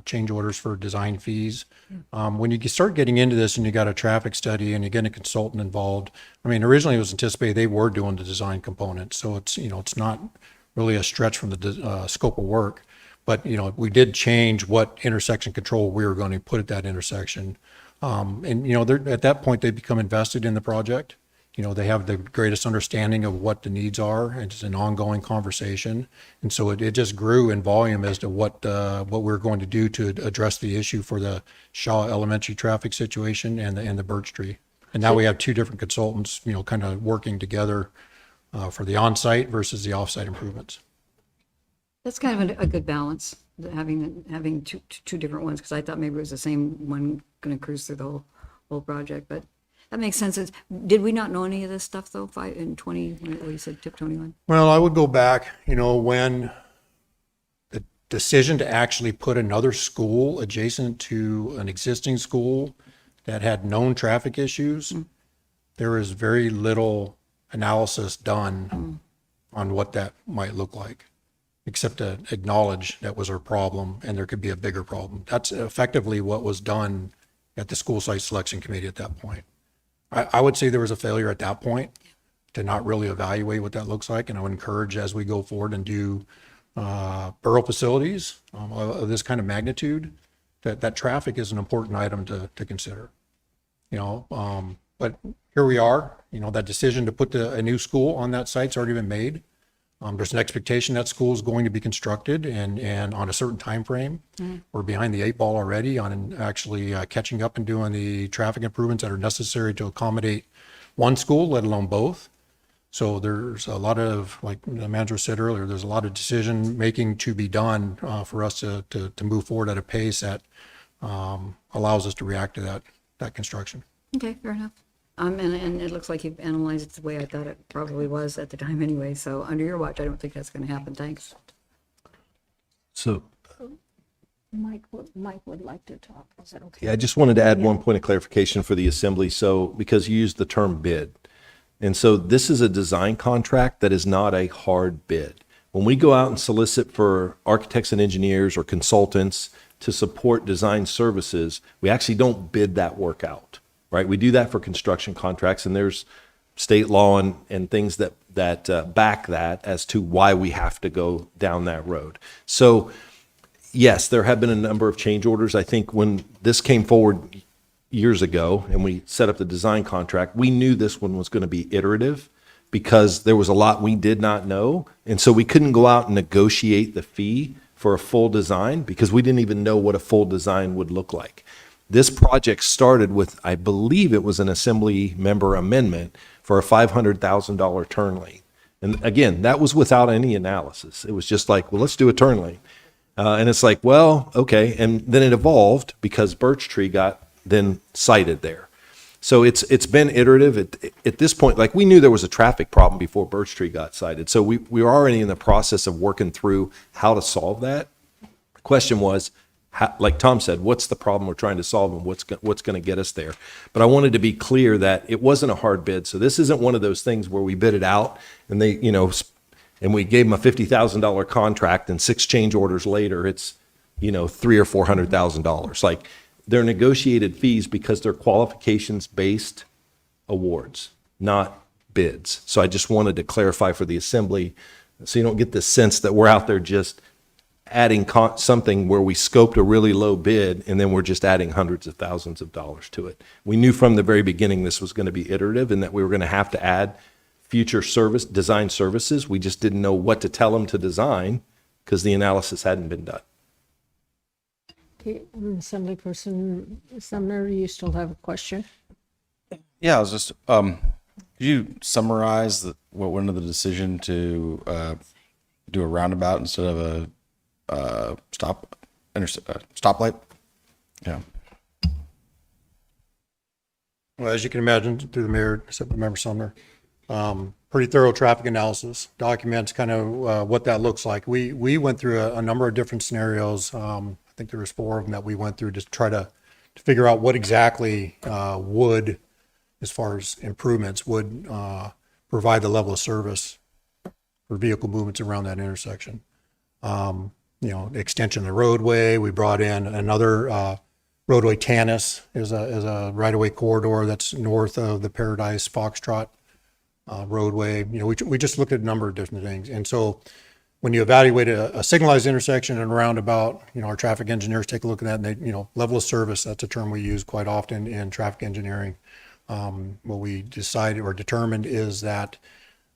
change orders for design fees. When you start getting into this and you got a traffic study and you get a consultant involved, originally it was anticipated they were doing the design component. So it's not really a stretch from the scope of work. But, we did change what intersection control we were going to put at that intersection. At that point, they become invested in the project. They have the greatest understanding of what the needs are, and it's an ongoing conversation. And so it just grew in volume as to what we're going to do to address the issue for the Shaw Elementary traffic situation and the Birch Tree. And now we have 2 different consultants, kind of working together for the on-site versus the off-site improvements. That's kind of a good balance, having two different ones, because I thought maybe it was the same one going to cruise through the whole project, but that makes sense. Did we not know any of this stuff though, in 20, when you said tip 21? Well, I would go back, when the decision to actually put another school adjacent to an existing school that had known traffic issues, there was very little analysis done on what that might look like, except to acknowledge that was our problem and there could be a bigger problem. That's effectively what was done at the school site selection committee at that point. I would say there was a failure at that point to not really evaluate what that looks like. And I would encourage, as we go forward and do borough facilities of this kind of magnitude, that traffic is an important item to consider. But here we are, that decision to put a new school on that site's already been made. There's an expectation that school is going to be constructed and on a certain time frame. We're behind the 8 ball already on actually catching up and doing the traffic improvements that are necessary to accommodate one school, let alone both. So there's a lot of, like the manager said earlier, there's a lot of decision making to be done for us to move forward at a pace that allows us to react to that construction. Okay, fair enough. And it looks like you've analyzed it the way I thought it probably was at the time anyway. So under your watch, I don't think that's going to happen. Thanks. So, Mike would like to talk. Is that okay? yeah, I just wanted to add one point of clarification for the assembly. So, because you used the term bid. And so this is a design contract that is not a hard bid. When we go out and solicit for architects and engineers or consultants to support design services, we actually don't bid that work out. Right, we do that for construction contracts, and there's state law and things that back that as to why we have to go down that road. So, yes, there have been a number of change orders. I think when this came forward years ago and we set up the design contract, we knew this one was going to be iterative because there was a lot we did not know, and so we couldn't go out and negotiate the fee for a full design because we didn't even know what a full design would look like. This project started with, I believe it was an assembly member amendment for a $500,000 turn lane. And again, that was without any analysis. It was just like, well, let's do a turn lane. And it's like, well, okay. And then it evolved because Birch Tree got then cited there. So it's been iterative. At this point, like we knew there was a traffic problem before Birch Tree got cited. So we were already in the process of working through how to solve that. The question was, like Tom said, what's the problem we're trying to solve and what's going to get us there? But I wanted to be clear that it wasn't a hard bid. So this isn't one of those things where we bid it out and they, and we gave them a $50,000 contract and 6 change orders later, it's, $300,000 or $400,000. Like they're negotiated fees because they're qualifications based awards, not bids. So I just wanted to clarify for the assembly so you don't get the sense that we're out there just adding something where we scoped a really low bid and then we're just adding hundreds of thousands of dollars to it. We knew from the very beginning this was going to be iterative and that we were going to have to add future design services. We just didn't know what to tell them to design because the analysis hadn't been done. Okay, Assemblyperson Sumner, you still have a question? Yeah, I was just, could you summarize what went into the decision to do a roundabout instead of a stoplight? Yeah. Well, as you can imagine, through the mayor, Member Sumner, pretty thorough traffic analysis documents kind of what that looks like. We went through a number of different scenarios. I think there was 4 of them that we went through to try to figure out what exactly would, as far as improvements, would provide the level of service for vehicle movements around that intersection. Extension of the roadway. We brought in another roadway. Tanis is a right-of-way corridor that's north of the Paradise Foxtrot roadway. We just looked at a number of different things. And so when you evaluate a signalized intersection and a roundabout, our traffic engineers take a look at that and they, level of service, that's a term we use quite often in traffic engineering. What we decided or determined is that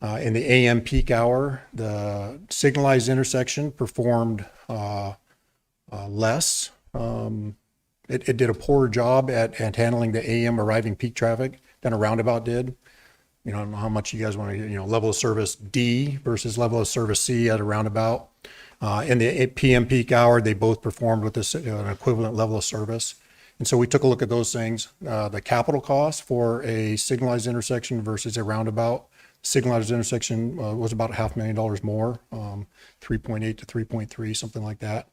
in the AM peak hour, the signalized intersection performed less. It did a poor job at handling the AM arriving peak traffic than a roundabout did. I don't know how much you guys want to, level of service D versus level of service C at a roundabout. In the PM peak hour, they both performed with this, an equivalent level of service. And so we took a look at those things. The capital cost for a signalized intersection versus a roundabout. Signalized intersection was about $500,000 more, 3.8 to 3.3, something like that.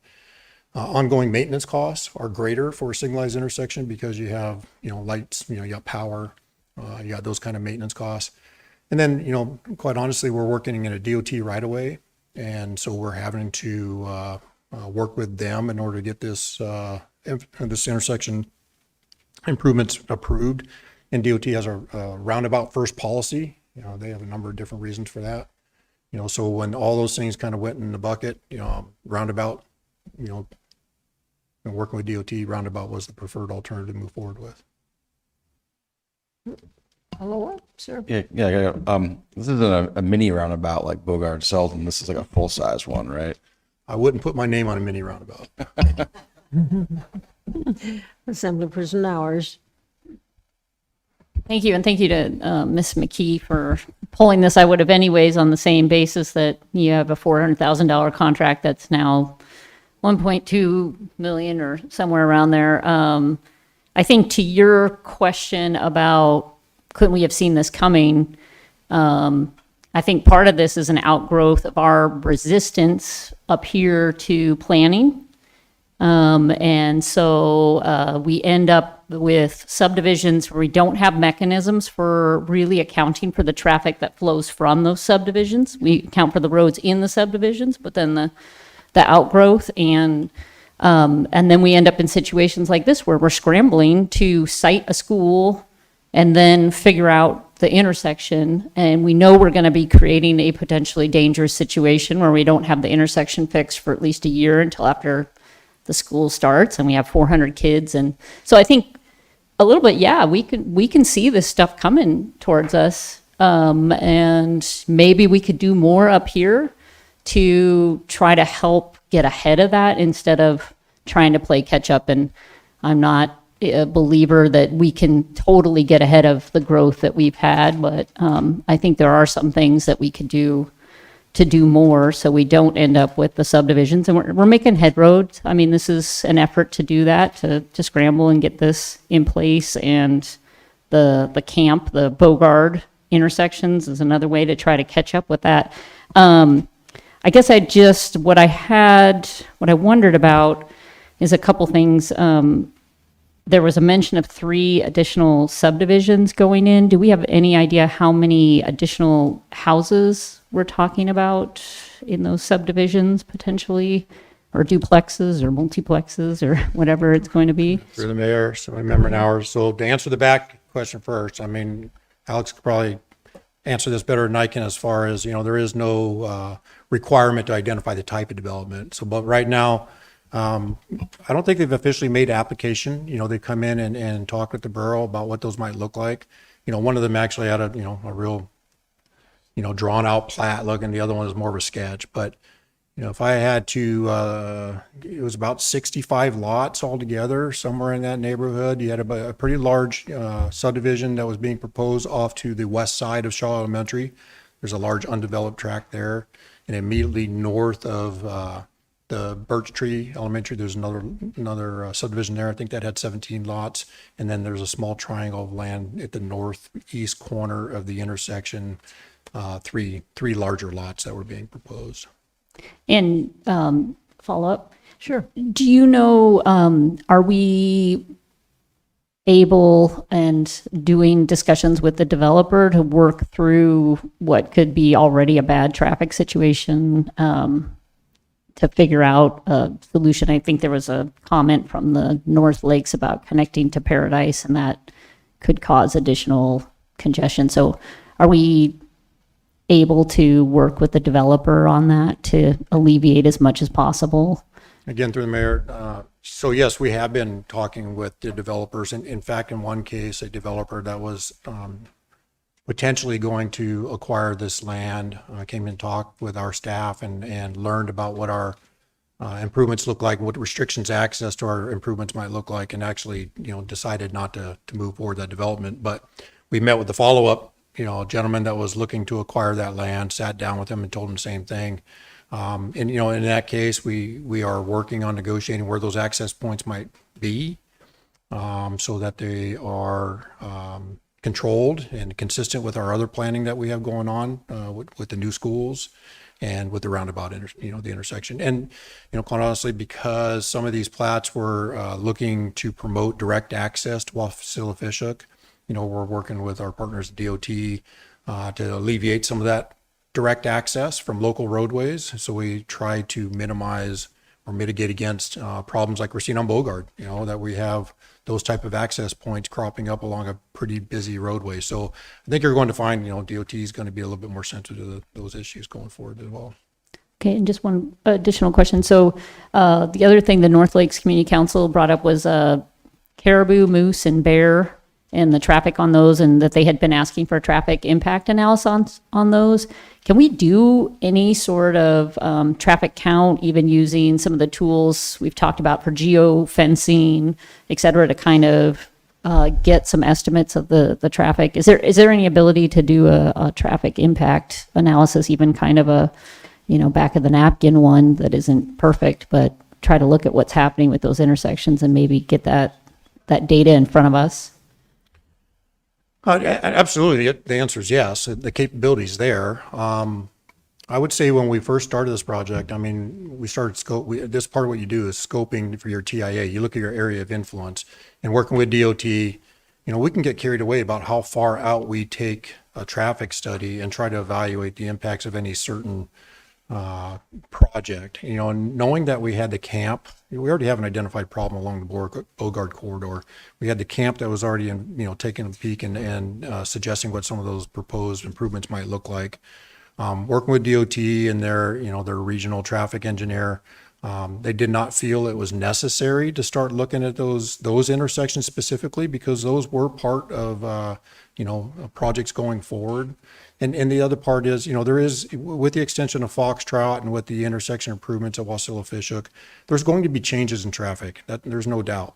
Ongoing maintenance costs are greater for a signalized intersection because you have, lights, you got power, you got those kind of maintenance costs. And then, quite honestly, we're working in a DOT right away. And so we're having to work with them in order to get this intersection improvements approved. And DOT has a roundabout first policy. They have a number of different reasons for that. So when all those things kind of went in the bucket, roundabout, and working with DOT, roundabout was the preferred alternative to move forward with. Hello, sir. Yeah. This isn't a mini roundabout like Bogart Selden. This is like a full size one, right? I wouldn't put my name on a mini roundabout. Assemblyperson Hours. Thank you, and thank you to Ms. McKee for pulling this. I would have anyways on the same basis that you have a $400,000 contract that's now 1.2 million or somewhere around there. I think to your question about couldn't we have seen this coming, I think part of this is an outgrowth of our resistance up here to planning. And so we end up with subdivisions where we don't have mechanisms for really accounting for the traffic that flows from those subdivisions. We account for the roads in the subdivisions, but then the outgrowth, and then we end up in situations like this where we're scrambling to site a school and then figure out the intersection, and we know we're going to be creating a potentially dangerous situation where we don't have the intersection fixed for at least a year until after the school starts, and we have 400 kids. And so I think a little bit, yeah, we can see this stuff coming towards us, and maybe we could do more up here to try to help get ahead of that instead of trying to play catch up. And I'm not a believer that we can totally get ahead of the growth that we've had, but I think there are some things that we could do to do more so we don't end up with the subdivisions. And we're making headroads. I mean, this is an effort to do that, to scramble and get this in place. And the camp, the Bogard intersections is another way to try to catch up with that. I guess what I wondered about is a couple things. There was a mention of 3 additional subdivisions going in. Do we have any idea how many additional houses we're talking about in those subdivisions potentially, or duplexes or multiplexes or whatever it's going to be? Through the mayor, so member Hours. So to answer the back question first, I mean, Alex could probably answer this better than I can as far as, there is no requirement to identify the type of development. So, but right now, I don't think they've officially made application. They come in and talk with the borough about what those might look like. One of them actually had a real, drawn out plat look, and the other one is more of a sketch. But, if I had to, it was about 65 lots altogether, somewhere in that neighborhood. You had a pretty large subdivision that was being proposed off to the west side of Shaw Elementary. There's a large undeveloped tract there, and immediately north of the Birch Tree Elementary, there's another subdivision there. I think that had 17 lots. And then there's a small triangle of land at the northeast corner of the intersection, three larger lots that were being proposed. And follow up? Sure. Do you know, are we able and doing discussions with the developer to work through what could be already a bad traffic situation, to figure out a solution? I think there was a comment from the North Lakes about connecting to Paradise, and that could cause additional congestion. So are we able to work with the developer on that to alleviate as much as possible? Again, through the mayor. So yes, we have been talking with the developers. And in fact, in one case, a developer that was potentially going to acquire this land came and talked with our staff and learned about what our improvements look like, what restrictions access to our improvements might look like, and actually decided not to move forward that development. But we met with the follow-up a gentleman that was looking to acquire that land, sat down with him and told him the same thing. And, in that case, we are working on negotiating where those access points might be, so that they are controlled and consistent with our other planning that we have going on with the new schools and with the roundabout, the intersection. And, quite honestly, because some of these plats were looking to promote direct access to Wasilla-Fishhook, we're working with our partners at DOT to alleviate some of that direct access from local roadways. So we try to minimize or mitigate against problems like we're seeing on Bogard, that we have those type of access points cropping up along a pretty busy roadway. So I think you're going to find, DOT is going to be a little bit more sensitive to those issues going forward as well. Okay, and just one additional question. So the other thing the North Lakes Community Council brought up was caribou, moose, and bear, and the traffic on those, and that they had been asking for a traffic impact analysis on those. Can we do any sort of traffic count, even using some of the tools we've talked about for geofencing, et cetera, to kind of get some estimates of the traffic? Is there any ability to do a traffic impact analysis, even kind of a, back of the napkin one that isn't perfect, but try to look at what's happening with those intersections and maybe get that data in front of us? Absolutely. The answer is yes. The capability is there. I would say when we first started this project, we started this part of what you do is scoping for your TIA. You look at your area of influence and working with DOT, we can get carried away about how far out we take a traffic study and try to evaluate the impacts of any certain project. Knowing that we had the camp, we already have an identified problem along the Bogard corridor. We had the camp that was already taking a peek and suggesting what some of those proposed improvements might look like. Working with DOT and their regional traffic engineer, they did not feel it was necessary to start looking at those intersections specifically, because those were part of projects going forward. And the other part is, there is, with the extension of Foxtrot and with the intersection improvements at Wasilla-Fishhook, there's going to be changes in traffic. There's no doubt.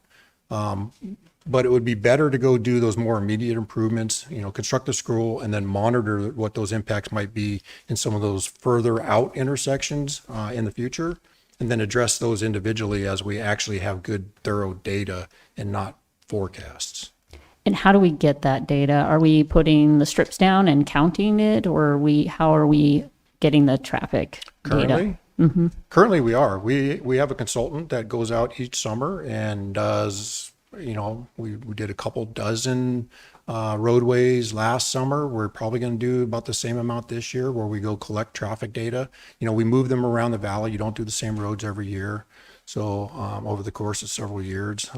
But it would be better to go do those more immediate improvements, construct the school and then monitor what those impacts might be in some of those further out intersections in the future, and then address those individually as we actually have good, thorough data and not forecasts. And how do we get that data? Are we putting the strips down and counting it, or how are we getting the traffic data? Currently we are. We have a consultant that goes out each summer and does, we did a couple dozen roadways last summer. We're probably going to do about the same amount this year, where we go collect traffic data. We move them around the valley. You don't do the same roads every year. So over the course of several years,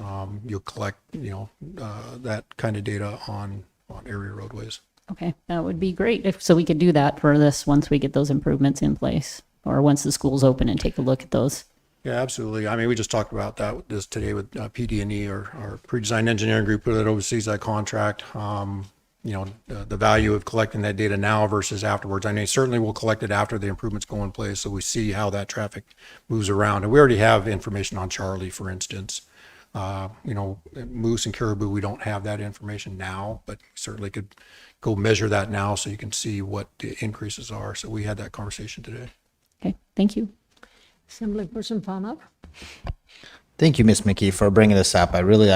you'll collect, that kind of data on area roadways. Okay, that would be great so we could do that for this once we get those improvements in place, or once the school's open and take a look at those. Yeah, absolutely. We just talked about this today with PD&E, our pre-design engineering group that oversees that contract. The value of collecting that data now versus afterwards. Certainly we'll collect it after the improvements go in place, so we see how that traffic moves around. And we already have information on Charlie, for instance. Moose and caribou, we don't have that information now, but certainly could go measure that now so you can see what the increases are. So we had that conversation today. Okay, thank you. Assemblyperson Panov. Thank you, Ms. McKee, for bringing this up. I really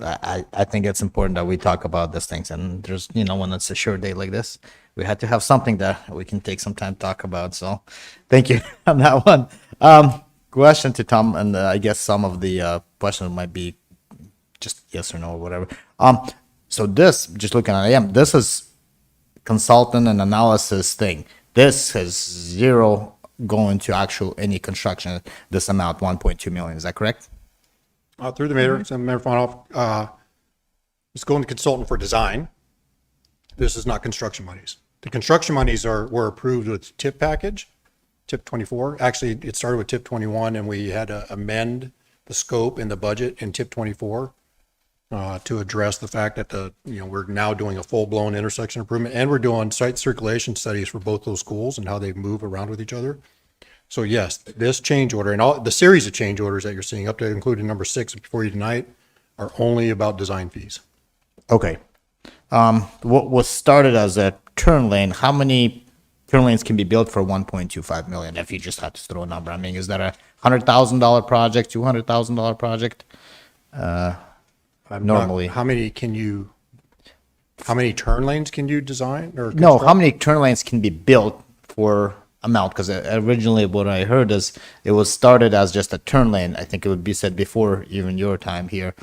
I think it's important that we talk about these things, and there's, when it's a short day like this, we had to have something that we can take some time to talk about. So thank you on that one. Question to Tom, and I guess some of the questions might be just yes or no or whatever. So this, just looking at IM, this is consultant and analysis thing. This has zero going to actual any construction, this amount, 1.2 million. Is that correct? Through the mayor, Mayor Fonoff, it's going to consultant for design. This is not construction monies. The construction monies were approved with TIP package, TIP 24. Actually, it started with TIP 21, and we had to amend the scope in the budget in TIP 24 to address the fact that we're now doing a full-blown intersection improvement, and we're doing site circulation studies for both those schools and how they move around with each other. So yes, this change order and all the series of change orders that you're seeing up to including number 6 before you tonight are only about design fees. Okay. what was started as a turn lane, how many turn lanes can be built for 1.25 million if you just had to throw a number? I mean, is that a $100,000 project, $200,000 project? Normally. How many turn lanes can you design or No, construct? how many turn lanes can be built for amount? Because originally what I heard is it was started as just a turn lane. I think it would be said before even your time here.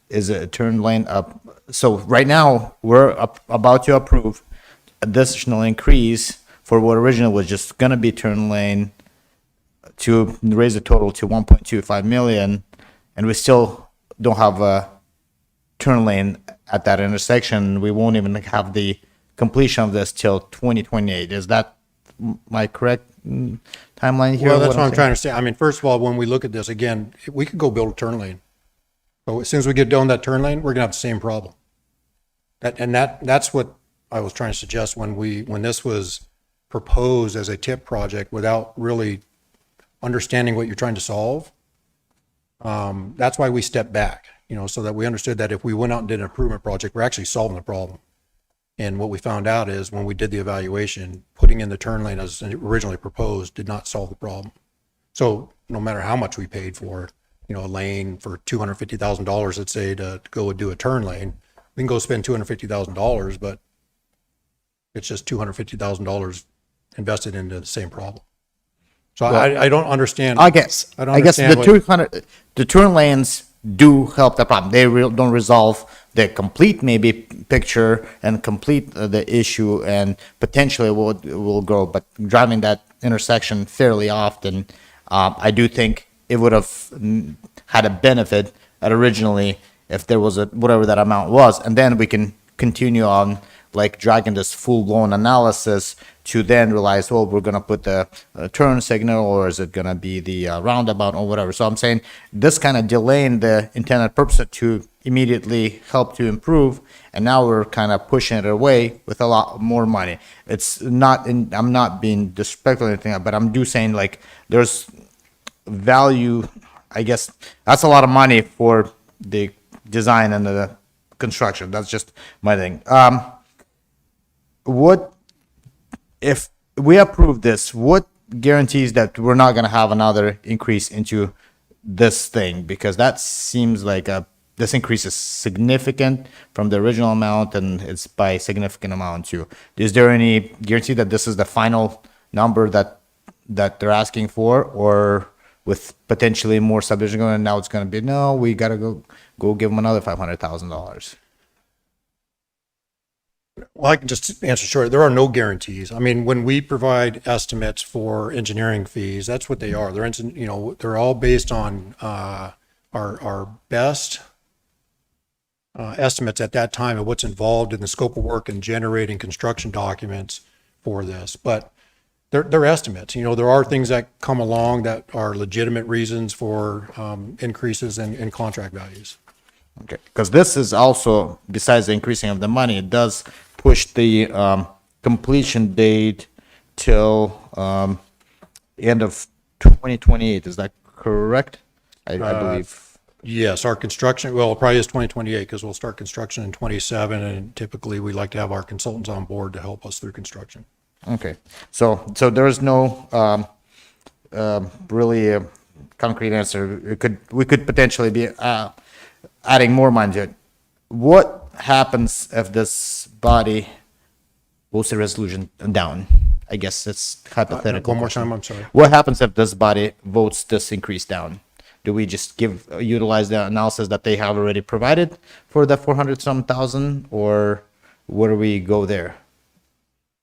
Is it a turn lane up? So right now we're about to approve additional increase for what originally was just gonna be turn lane to raise the total to 1.25 million, and we still don't have a turn lane at that intersection. We won't even have the completion of this till 2028. Is that my correct timeline here? Well, that's what I'm saying? trying to say. I mean, first of all, when we look at this, again, we could go build a turn lane. But as soon as we get down that turn lane, we're gonna have the same problem. That's what I was trying to suggest when this was proposed as a TIP project without really understanding what you're trying to solve. That's why we stepped back, so that we understood that if we went out and did an improvement project, we're actually solving the problem. And what we found out is when we did the evaluation, putting in the turn lane as originally proposed did not solve the problem. So no matter how much we paid for, a lane for $250,000, let's say, to go and do a turn lane, we can go spend $250,000, but it's just $250,000 invested into the same problem. So I don't understand. I guess the turn lanes do help the problem. They don't resolve the complete maybe picture and complete the issue, and potentially will grow. But driving that intersection fairly often, I do think it would have had a benefit originally if there was whatever that amount was, and then we can continue on like dragging this full-blown analysis to then realize, oh, we're going to put the turn signal, or is it going to be the roundabout or whatever. So I'm saying this kind of delaying the intended purpose to immediately help to improve, and now we're kind of pushing it away with a lot more money. It's not, I'm not being disrespectful or anything, but I'm saying like there's value. I guess that's a lot of money for the design and the construction. That's just my thing. What if we approve this? What guarantees that we're not going to have another increase into this thing? Because that seems like this increase is significant from the original amount, and it's by a significant amount too. Is there any guarantee that this is the final number that they're asking for, or with potentially more subdivision going, and now it's going to be no? We got to go give them another $500,000. Well, I can just answer short. There are no guarantees. I mean, when we provide estimates for engineering fees, that's what they are. They're all based on our best estimates at that time of what's involved in the scope of work and generating construction documents for this. But they're estimates. There are things that come along that are legitimate reasons for increases in contract values. Okay, because this is also, besides the increasing of the money, it does push the completion date till end of 2028. Is that correct? I believe. Yes, our construction, well, it probably is 2028 because we'll start construction in 27, and typically we like to have our consultants on board to help us through construction. Okay, so there's no really concrete answer. We could potentially be adding more money to it. What happens if this body votes the resolution down? I guess it's hypothetical. One more time, I'm sorry. What happens if this body votes this increase down? Do we just utilize the analysis that they have already provided for the 400-some thousand, or where do we go there?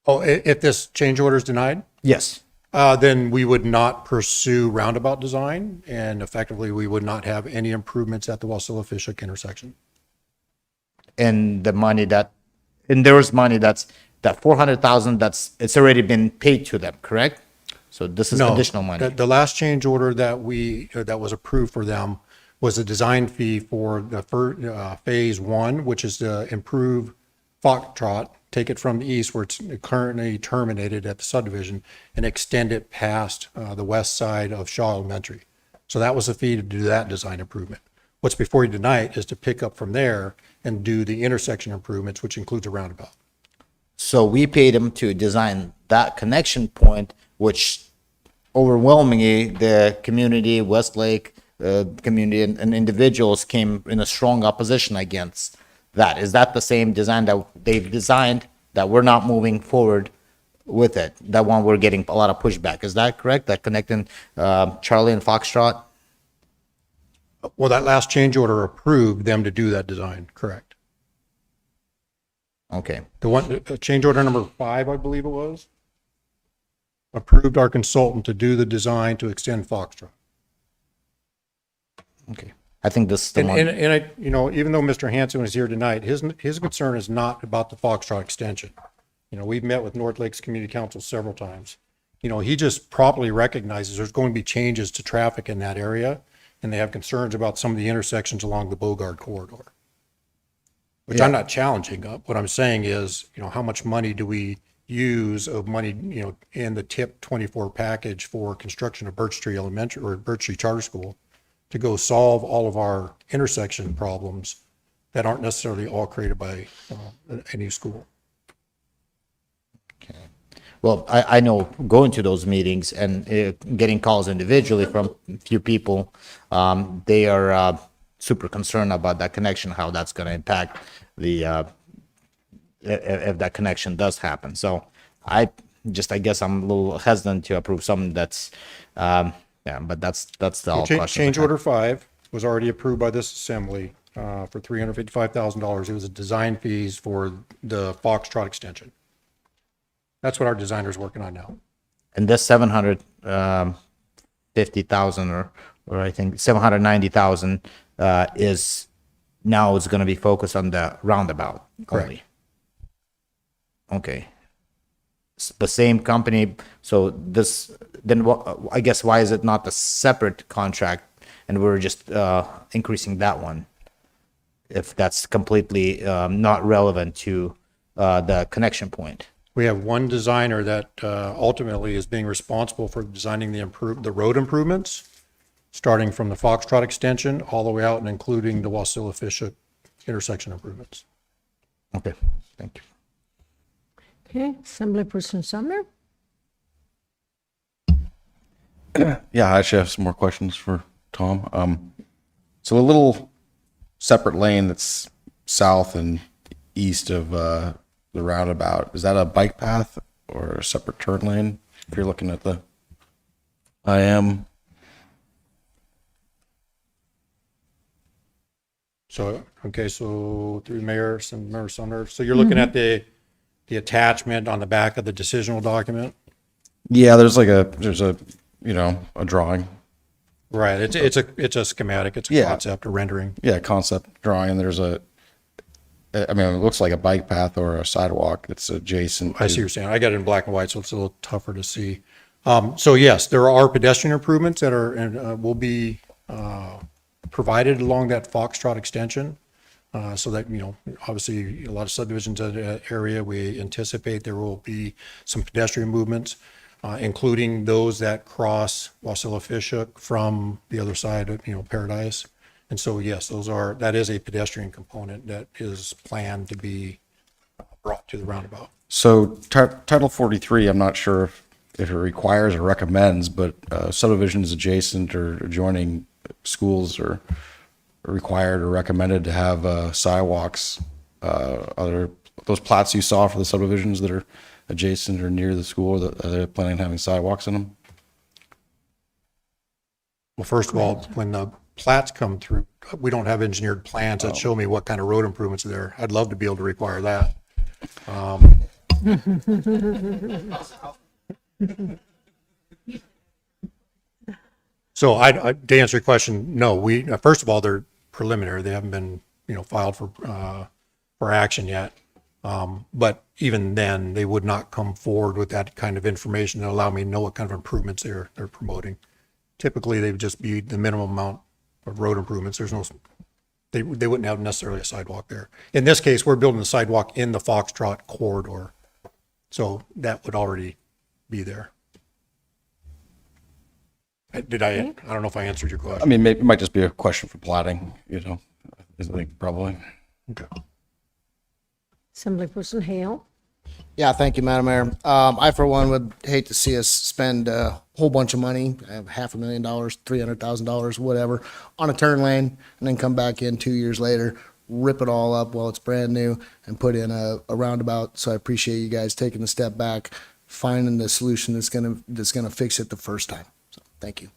Oh, if this change order is denied? Yes. Then we would not pursue roundabout design, and effectively we would not have any improvements at the Wasilla-Fishhook intersection. And the money there was money that 400,000 it's already been paid to them, correct? So this is additional money. The last change order that was approved for them was a design fee for the phase one, which is to improve Foxtrot, take it from the east where it's currently terminated at the subdivision, and extend it past the west side of Shaw Elementary. So that was a fee to do that design improvement. What's before you tonight is to pick up from there and do the intersection improvements, which includes a roundabout. So we paid him to design that connection point, which overwhelmingly the community, Westlake, community and individuals came in a strong opposition against that. Is that the same design that they've designed that we're not moving forward with it? That one we're getting a lot of pushback. Is that correct? That connecting Charlie and Foxtrot? Well, that last change order approved them to do that design, correct? Okay. The one, change order number 5, I believe it was, approved our consultant to do the design to extend Foxtrot. Okay. I think this is the one. And I, you know, even though Mr. Hanson was here tonight, his concern is not about the Foxtrot extension. You know, we've met with North Lakes Community Council several times. You know, he just properly recognizes there's going to be changes to traffic in that area, and they have concerns about some of the intersections along the Bogard corridor, which I'm not challenging. What I'm saying is, you know, how much money do we use of money, you know, in the TIP 24 package for construction of Birch Tree Elementary or Birch Tree Charter School to go solve all of our intersection problems that aren't necessarily all created by a new school. Well, I know going to those meetings and getting calls individually from a few people, they are super concerned about that connection, how that's going to impact the, if that connection does happen. So I guess I'm a little hesitant to approve something that's, yeah, but that's the all question. Change order 5 was already approved by this assembly for $355,000. It was a design fees for the Foxtrot extension. That's what our designer's working on now. And this 750,000 or I think 790,000 is now it's going to be focused on the roundabout only. Okay. The same company. So this then I guess why is it not a separate contract and we're just increasing that one if that's completely not relevant to the connection point? We have one designer that ultimately is being responsible for designing the road improvements, starting from the Foxtrot extension all the way out and including the Wasilla-Fishhook intersection improvements. Okay, thank you. Okay, Assemblyperson Sumner? Yeah, I actually have some more questions for Tom. So a little separate lane that's south and east of the roundabout, is that a bike path or a separate turn lane? If you're looking at the IM. So, okay, so through Mayor Sumner, so you're looking at the attachment on the back of the decisional document? Yeah, there's a drawing. Right, it's a schematic, it's a concept, a rendering. Yeah, concept drawing, and there's it looks like a bike path or a sidewalk that's adjacent. I see what you're saying. I got it in black and white, so it's a little tougher to see. So yes, there are pedestrian improvements that are and will be provided along that Foxtrot extension. So that, you know, obviously a lot of subdivisions in that area, we anticipate there will be some pedestrian movements, including those that cross Wasilla-Fishhook from the other side of, you know, Paradise. And so, yes, that is a pedestrian component that is planned to be brought to the roundabout. So Title 43, I'm not sure if it requires or recommends, but subdivisions adjacent or adjoining schools are required or recommended to have sidewalks. Are those plats you saw for the subdivisions that are adjacent or near the school, that they're planning on having sidewalks in them? Well, first of all, when the plats come through, we don't have engineered plans that show me what kind of road improvements are there. I'd love to be able to require that. So to answer your question, no, first of all, they're preliminary. They haven't been, you know, filed for action yet. But even then, they would not come forward with that kind of information that allow me to know what kind of improvements they're promoting. Typically, they would just be the minimum amount of road improvements. They wouldn't have necessarily a sidewalk there. In this case, we're building a sidewalk in the Foxtrot corridor. So that would already be there. I don't know if I answered your question. I mean, maybe, it might just be a question for plating, you know, I think probably. Okay. Assemblyperson Hale. Yeah, thank you, Madam Mayor. I, for one, would hate to see us spend a whole bunch of money, $500,000, $300,000, whatever, on a turn lane, and then come back in 2 years later, rip it all up while it's brand new, and put in a roundabout. So I appreciate you guys taking a step back, finding the solution that's gonna fix it the first time. So thank you.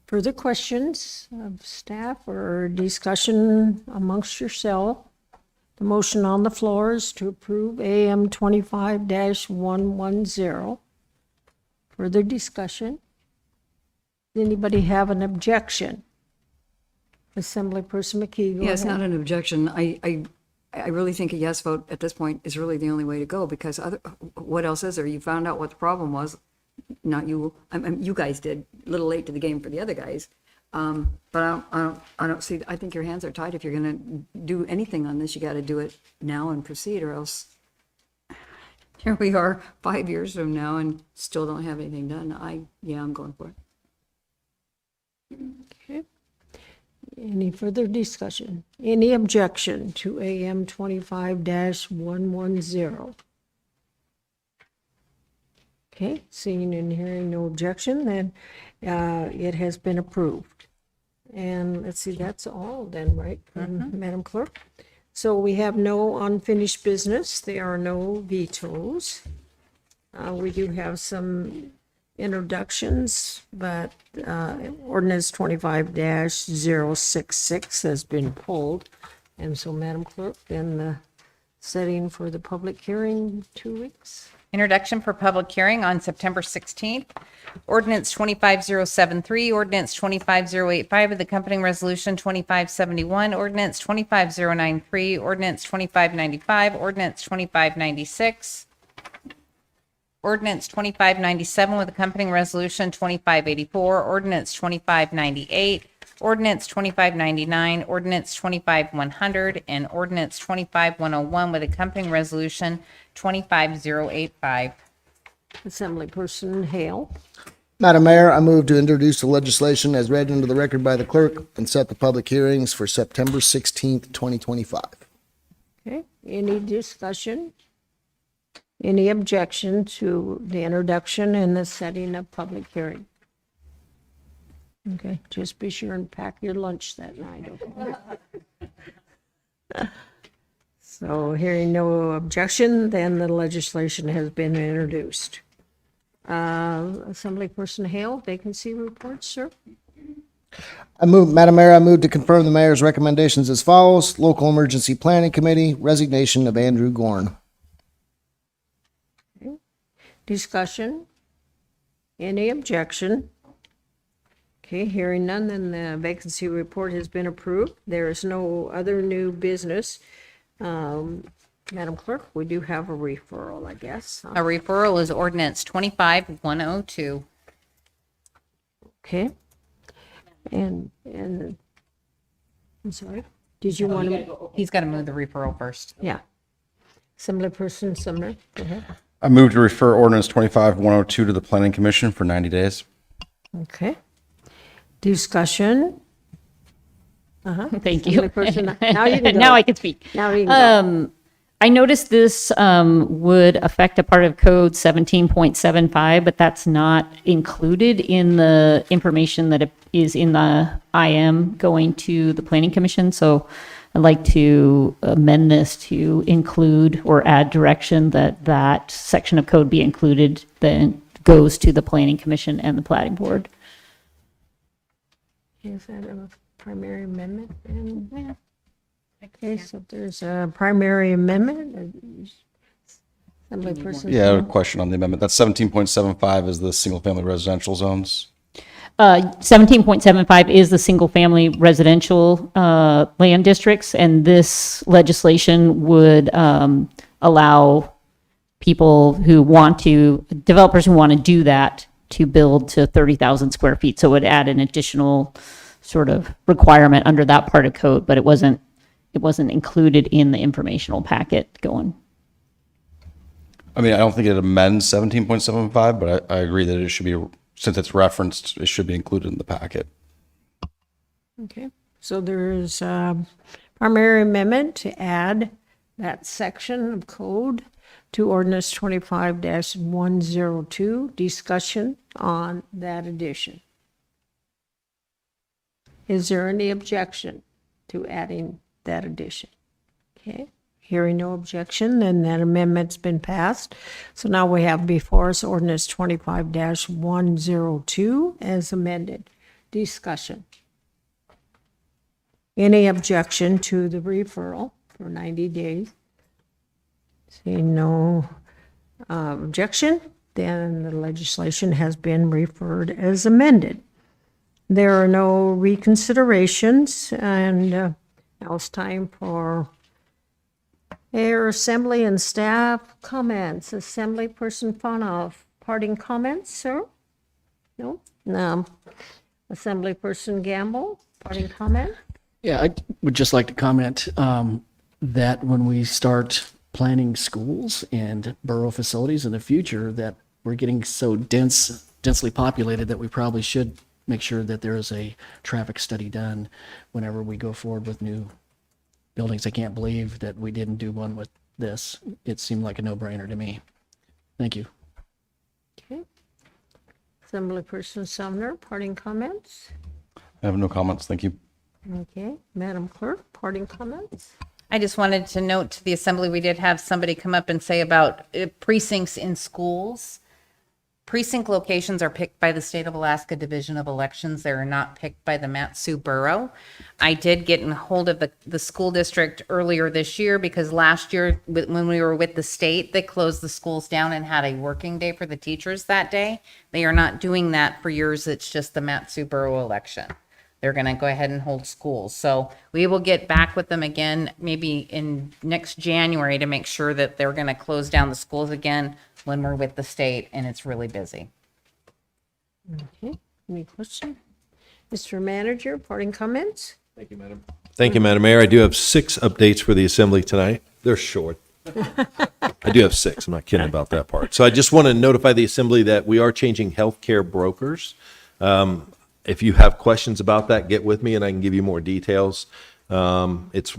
Further questions of staff or discussion amongst yourself? The motion on the floor is to approve AM 25-110. Further discussion? Anybody have an objection? Assemblyperson McKee, go Yeah, it's ahead. not an objection. I really think a yes vote at this point is really the only way to go, because what else is there? You found out what the problem was. Not you, you guys did, a little late to the game for the other guys. But I don't see, I think your hands are tied. If you're gonna do anything on this, you gotta do it now and proceed, or else here we are 5 years from now and still don't have anything done. I'm going for it. Okay. Any further discussion? Any objection to AM 25-110? Okay, seeing and hearing no objection, then it has been approved. And let's see, that's all then, right, Madam Clerk? So we have no unfinished business. There are no vetoes. We do have some introductions, but ordinance 25-066 has been pulled. And so, Madam Clerk, then the setting for the public hearing, 2 weeks. Introduction for public hearing on September 16th. Ordinance 25073, ordinance 25085 of the accompanying resolution 2571, ordinance 25093, ordinance 2595, ordinance 2596, ordinance 2597 with accompanying resolution 2584, ordinance 2598, ordinance 2599, ordinance 25100, and ordinance 25101 with accompanying resolution 25085. Assemblyperson Hale. Madam Mayor, I move to introduce the legislation as read into the record by the clerk and set the public hearings for September 16th, 2025. Okay, any discussion? Any objection to the introduction and the setting of public hearing? Okay, just be sure and pack your lunch that night, okay? So hearing no objection, then the legislation has been introduced. Assemblyperson Hale, vacancy report, sir? Madam Mayor, I move to confirm the mayor's recommendations as follows. Local Emergency Planning Committee, resignation of Andrew Gorn. Okay. Discussion? Any objection? Okay, hearing none, then the vacancy report has been approved. There is no other new business. Madam Clerk, we do have a referral, I guess. A referral is ordinance 25102. Okay. And I'm sorry, did you want to? He's got to move the referral first. Yeah. Assemblyperson Sumner, go ahead. I move to refer ordinance 25-102 to the planning commission for 90 days. Okay. Discussion? Thank you. Assemblyperson, now you can go. Now I can speak. Now you can go. I noticed this would affect a part of code 17.75, but that's not included in the information that is in the IM going to the planning commission. So I'd like to amend this to include or add direction that that section of code be included that goes to the planning commission and the plating board. Is that a primary amendment? Yeah. Okay, so if there's a primary amendment. Assemblyperson. Yeah, a question on the amendment. That's 17.75 is the single-family residential zones. 17.75 is the single-family residential land districts, and this legislation would allow people who want to, developers who want to do that, to build to 30,000 square feet. So it would add an additional sort of requirement under that part of code, but it wasn't included in the informational packet going. I mean, I don't think it amends 17.75, but I agree that it should be since it's referenced, it should be included in the packet. Okay, so there's a primary amendment to add that section of code to ordinance 25-102, discussion on that addition. Is there any objection to adding that addition? Okay, hearing no objection, then that amendment's been passed. So now we have before us ordinance 25-102 as amended. Discussion. Any objection to the referral for 90 days? Seeing no objection, then the legislation has been referred as amended. There are no reconsiderations, and now it's time for Mayor, Assembly, and staff comments. Assemblyperson Fanov, parting comments, sir? No? No. Assemblyperson Gamble, parting comment? Yeah, I would just like to comment that when we start planning schools and borough facilities in the future, that we're getting so densely populated that we probably should make sure that there is a traffic study done whenever we go forward with new buildings. I can't believe that we didn't do one with this. It seemed like a no-brainer to me. Thank you. Okay. Assemblyperson Sumner, parting comments? I have no comments. Thank you. Okay. Madam Clerk, parting comments? I just wanted to note to the assembly, we did have somebody come up and say about precincts in schools. Precinct locations are picked by the State of Alaska Division of Elections. They are not picked by the Mat-Su Borough. I did get in hold of the school district earlier this year because last year when we were with the state, they closed the schools down and had a working day for the teachers that day. They are not doing that for years. It's just the Mat-Su Borough election. They're going to go ahead and hold schools. So we will get back with them again, maybe in next January, to make sure that they're going to close down the schools again when we're with the state and it's really busy. Okay. Any question? Mr. Manager, parting comments? Thank you, Madam Mayor. I do have 6 updates for the assembly tonight. They're short. I do have 6. I'm not kidding about that part. So I just want to notify the assembly that we are changing healthcare brokers. If you have questions about that, get with me and I can give you more details. It's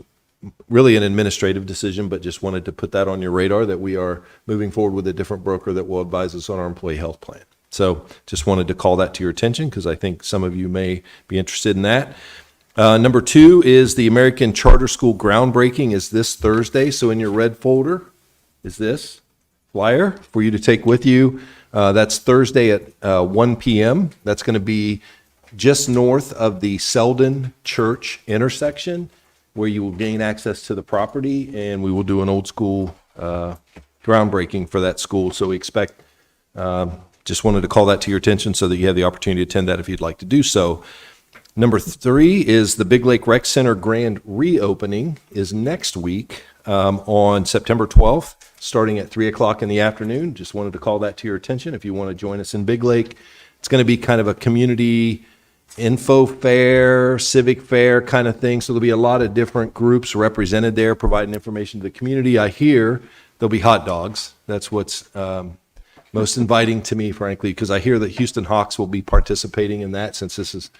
really an administrative decision, but just wanted to put that on your radar that we are moving forward with a different broker that will advise us on our employee health plan. So just wanted to call that to your attention because I think some of you may be interested in that. Number 2 is the American Charter School groundbreaking is this Thursday. So in your red folder is this flyer for you to take with you. That's Thursday at 1 p.m. That's going to be just north of the Selden Church intersection, where you will gain access to the property, and we will do an old school groundbreaking for that school. So we expect, just wanted to call that to your attention so that you have the opportunity to attend that if you'd like to do so. Number 3 is the Big Lake Rec Center grand reopening is next week on September 12th, starting at 3 o'clock in the afternoon. Just wanted to call that to your attention if you want to join us in Big Lake. It's going to be kind of a community info fair, civic fair kind of thing. So there'll be a lot of different groups represented there providing information to the community. I hear there'll be hot dogs. That's what's most inviting to me, frankly, because I hear that Houston Hawks will be participating in that since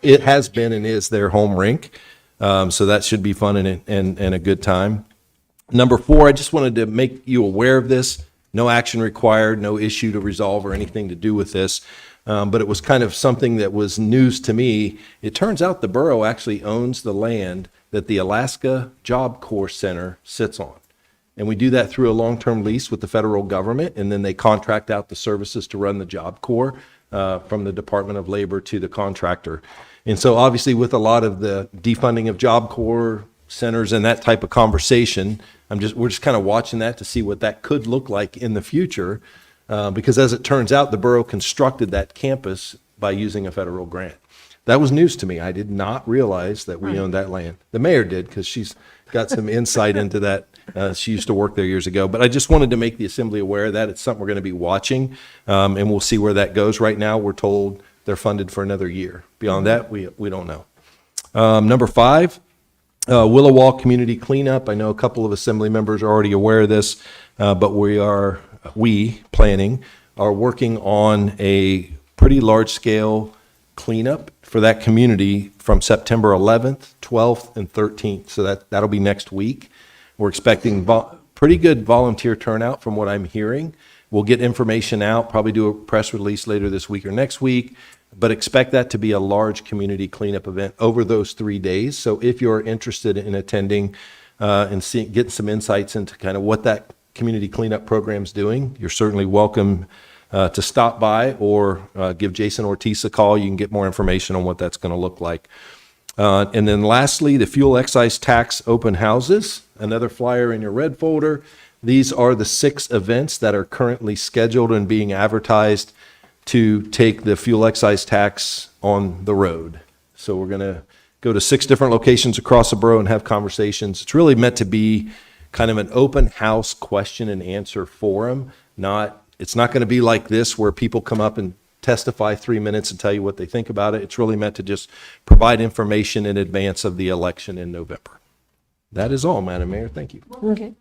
it has been and is their home rink. So that should be fun and a good time. Number 4, I just wanted to make you aware of this. No action required, no issue to resolve or anything to do with this. But it was kind of something that was news to me. It turns out the borough actually owns the land that the Alaska Job Corps Center sits on. And we do that through a long-term lease with the federal government, and then they contract out the services to run the Job Corps from the Department of Labor to the contractor. And so obviously with a lot of the defunding of Job Corps centers and that type of conversation, we're just kind of watching that to see what that could look like in the future. Because as it turns out, the borough constructed that campus by using a federal grant. That was news to me. I did not realize that we owned that land. The mayor did because she's got some insight into that. She used to work there years ago. But I just wanted to make the assembly aware of that. It's something we're going to be watching, and we'll see where that goes. Right now, we're told they're funded for another year. Beyond that, we don't know. Number 5, Willow Wall Community Cleanup. I know a couple of assembly members are already aware of this, but we planning are working on a pretty large-scale cleanup for that community from September 11th, 12th, and 13th. So that'll be next week. We're expecting pretty good volunteer turnout from what I'm hearing. We'll get information out, probably do a press release later this week or next week, but expect that to be a large community cleanup event over those 3 days. So if you're interested in attending and getting some insights into kind of what that community cleanup program's doing, you're certainly welcome to stop by or give Jason Ortiz a call. You can get more information on what that's going to look like. And then lastly, the fuel excise tax open houses, another flyer in your red folder. These are the 6 events that are currently scheduled and being advertised to take the fuel excise tax on the road. So we're going to go to 6 different locations across the borough and have conversations. It's really meant to be kind of an open house question and answer forum. It's not going to be like this where people come up and testify 3 minutes and tell you what they think about it. It's really meant to just provide information in advance of the election in November. That is all, Madam Mayor. Thank you. Okay.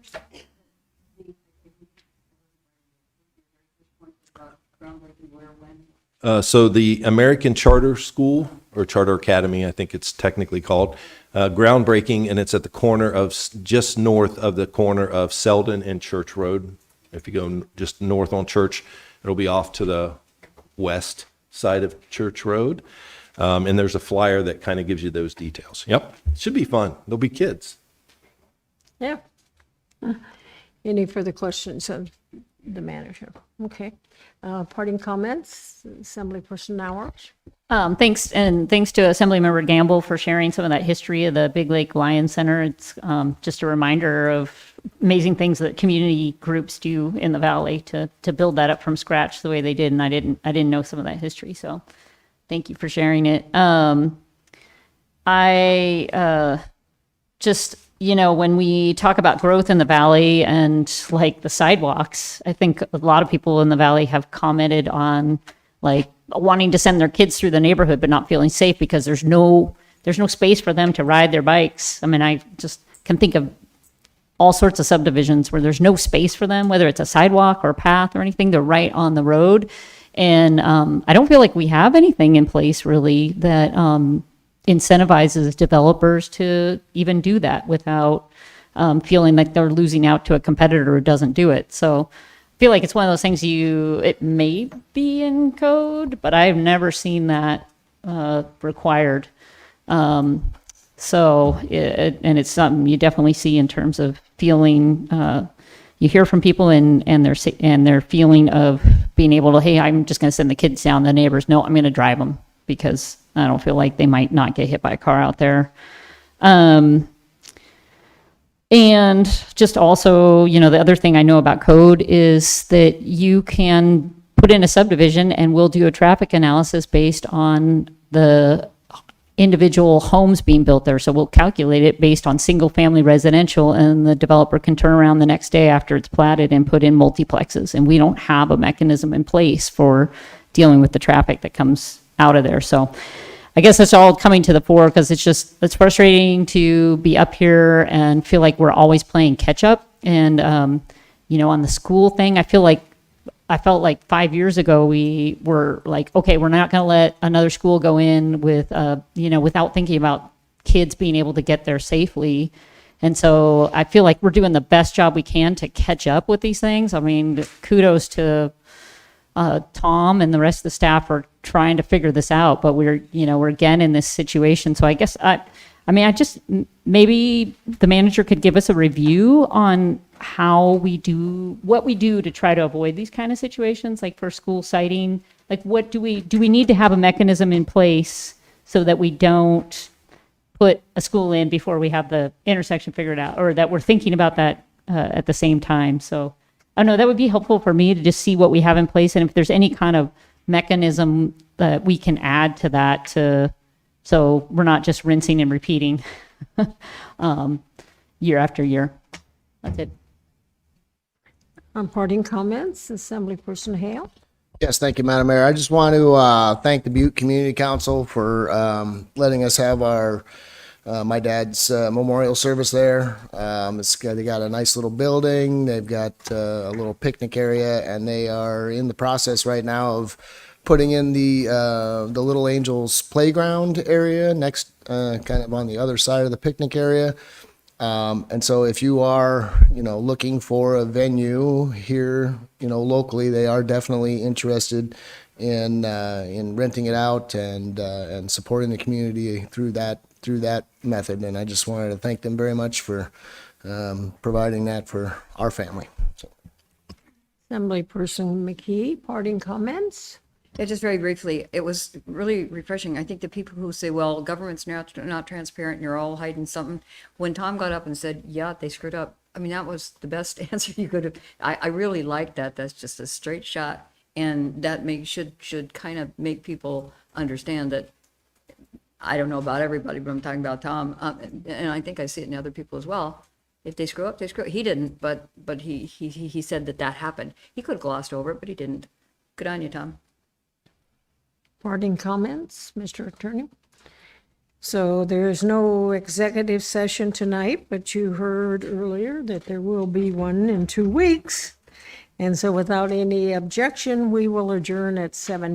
So the American Charter School, or Charter Academy, I think it's technically called, groundbreaking, and it's at the corner of, just north of the corner of Selden and Church Road. If you go just north on Church, it'll be off to the west side of Church Road. And there's a flyer that kind of gives you those details. Yep, it should be fun. There'll be kids. Yeah. Any further questions of the manager? Okay. Parting comments, Assemblyperson Nowers? Thanks to Assemblymember Gamble for sharing some of that history of the Big Lake Lion Center. It's just a reminder of amazing things that community groups do in the valley to build that up from scratch the way they did, and I didn't know some of that history. So, thank you for sharing it. When we talk about growth in the valley and like the sidewalks, I think a lot of people in the valley have commented on like wanting to send their kids through the neighborhood but not feeling safe because there's no space for them to ride their bikes. I mean, I just can think of all sorts of subdivisions where there's no space for them, whether it's a sidewalk or a path or anything. They're right on the road. And I don't feel like we have anything in place really that incentivizes developers to even do that without feeling like they're losing out to a competitor who doesn't do it. So I feel like it's one of those things it may be in code, but I've never seen that required. And it's something you definitely see in terms of feeling, you hear from people and their feeling of being able to, hey, I'm just going to send the kids down. The neighbors, no, I'm going to drive them because I don't feel like they might not get hit by a car out there. And just also, the other thing I know about code is that you can put in a subdivision and we'll do a traffic analysis based on the individual homes being built there. So we'll calculate it based on single family residential, and the developer can turn around the next day after it's platted and put in multiplexes. And we don't have a mechanism in place for dealing with the traffic that comes out of there. So I guess that's all coming to the fore because it's frustrating to be up here and feel like we're always playing catch up. And, on the school thing, I felt like 5 years ago, we were like, okay, we're not going to let another school go in with, without thinking about kids being able to get there safely. And so I feel like we're doing the best job we can to catch up with these things. I mean, kudos to Tom and the rest of the staff are trying to figure this out, but we're again in this situation. So I guess maybe the manager could give us a review on what we do to try to avoid these kind of situations, like for school siting. Like, what do we need to have a mechanism in place so that we don't put a school in before we have the intersection figured out, or that we're thinking about that at the same time. So I don't know, that would be helpful for me to just see what we have in place, and if there's any kind of mechanism that we can add to that so we're not just rinsing and repeating year after year. That's it. Parting comments, Assemblyperson Hale? Yes, thank you, Madam Mayor. I just want to thank the Butte Community Council for letting us have my dad's memorial service there. They got a nice little building. They've got a little picnic area, and they are in the process right now of putting in the Little Angels playground area next, kind of on the other side of the picnic area. And so if you are, looking for a venue here, locally, they are definitely interested in renting it out and supporting the community through that method. And I just wanted to thank them very much for providing that for our family. So. Assemblyperson McKee, parting comments? Yeah, just very briefly, it was really refreshing. I think the people who say, well, government's not transparent and you're all hiding something, when Tom got up and said, yeah, they screwed up, I mean, that was the best answer you could have. I really like that. That's just a straight shot. And that should kind of make people understand that, I don't know about everybody, but I'm talking about Tom. And I think I see it in other people as well. If they screw up, they screw up. He didn't, but he said that happened. He could have glossed over it, but he didn't. Good on you, Tom. Parting comments, Mr. Attorney? So there's no executive session tonight, but you heard earlier that there will be one in 2 weeks. And so without any objection, we will adjourn at 7:20.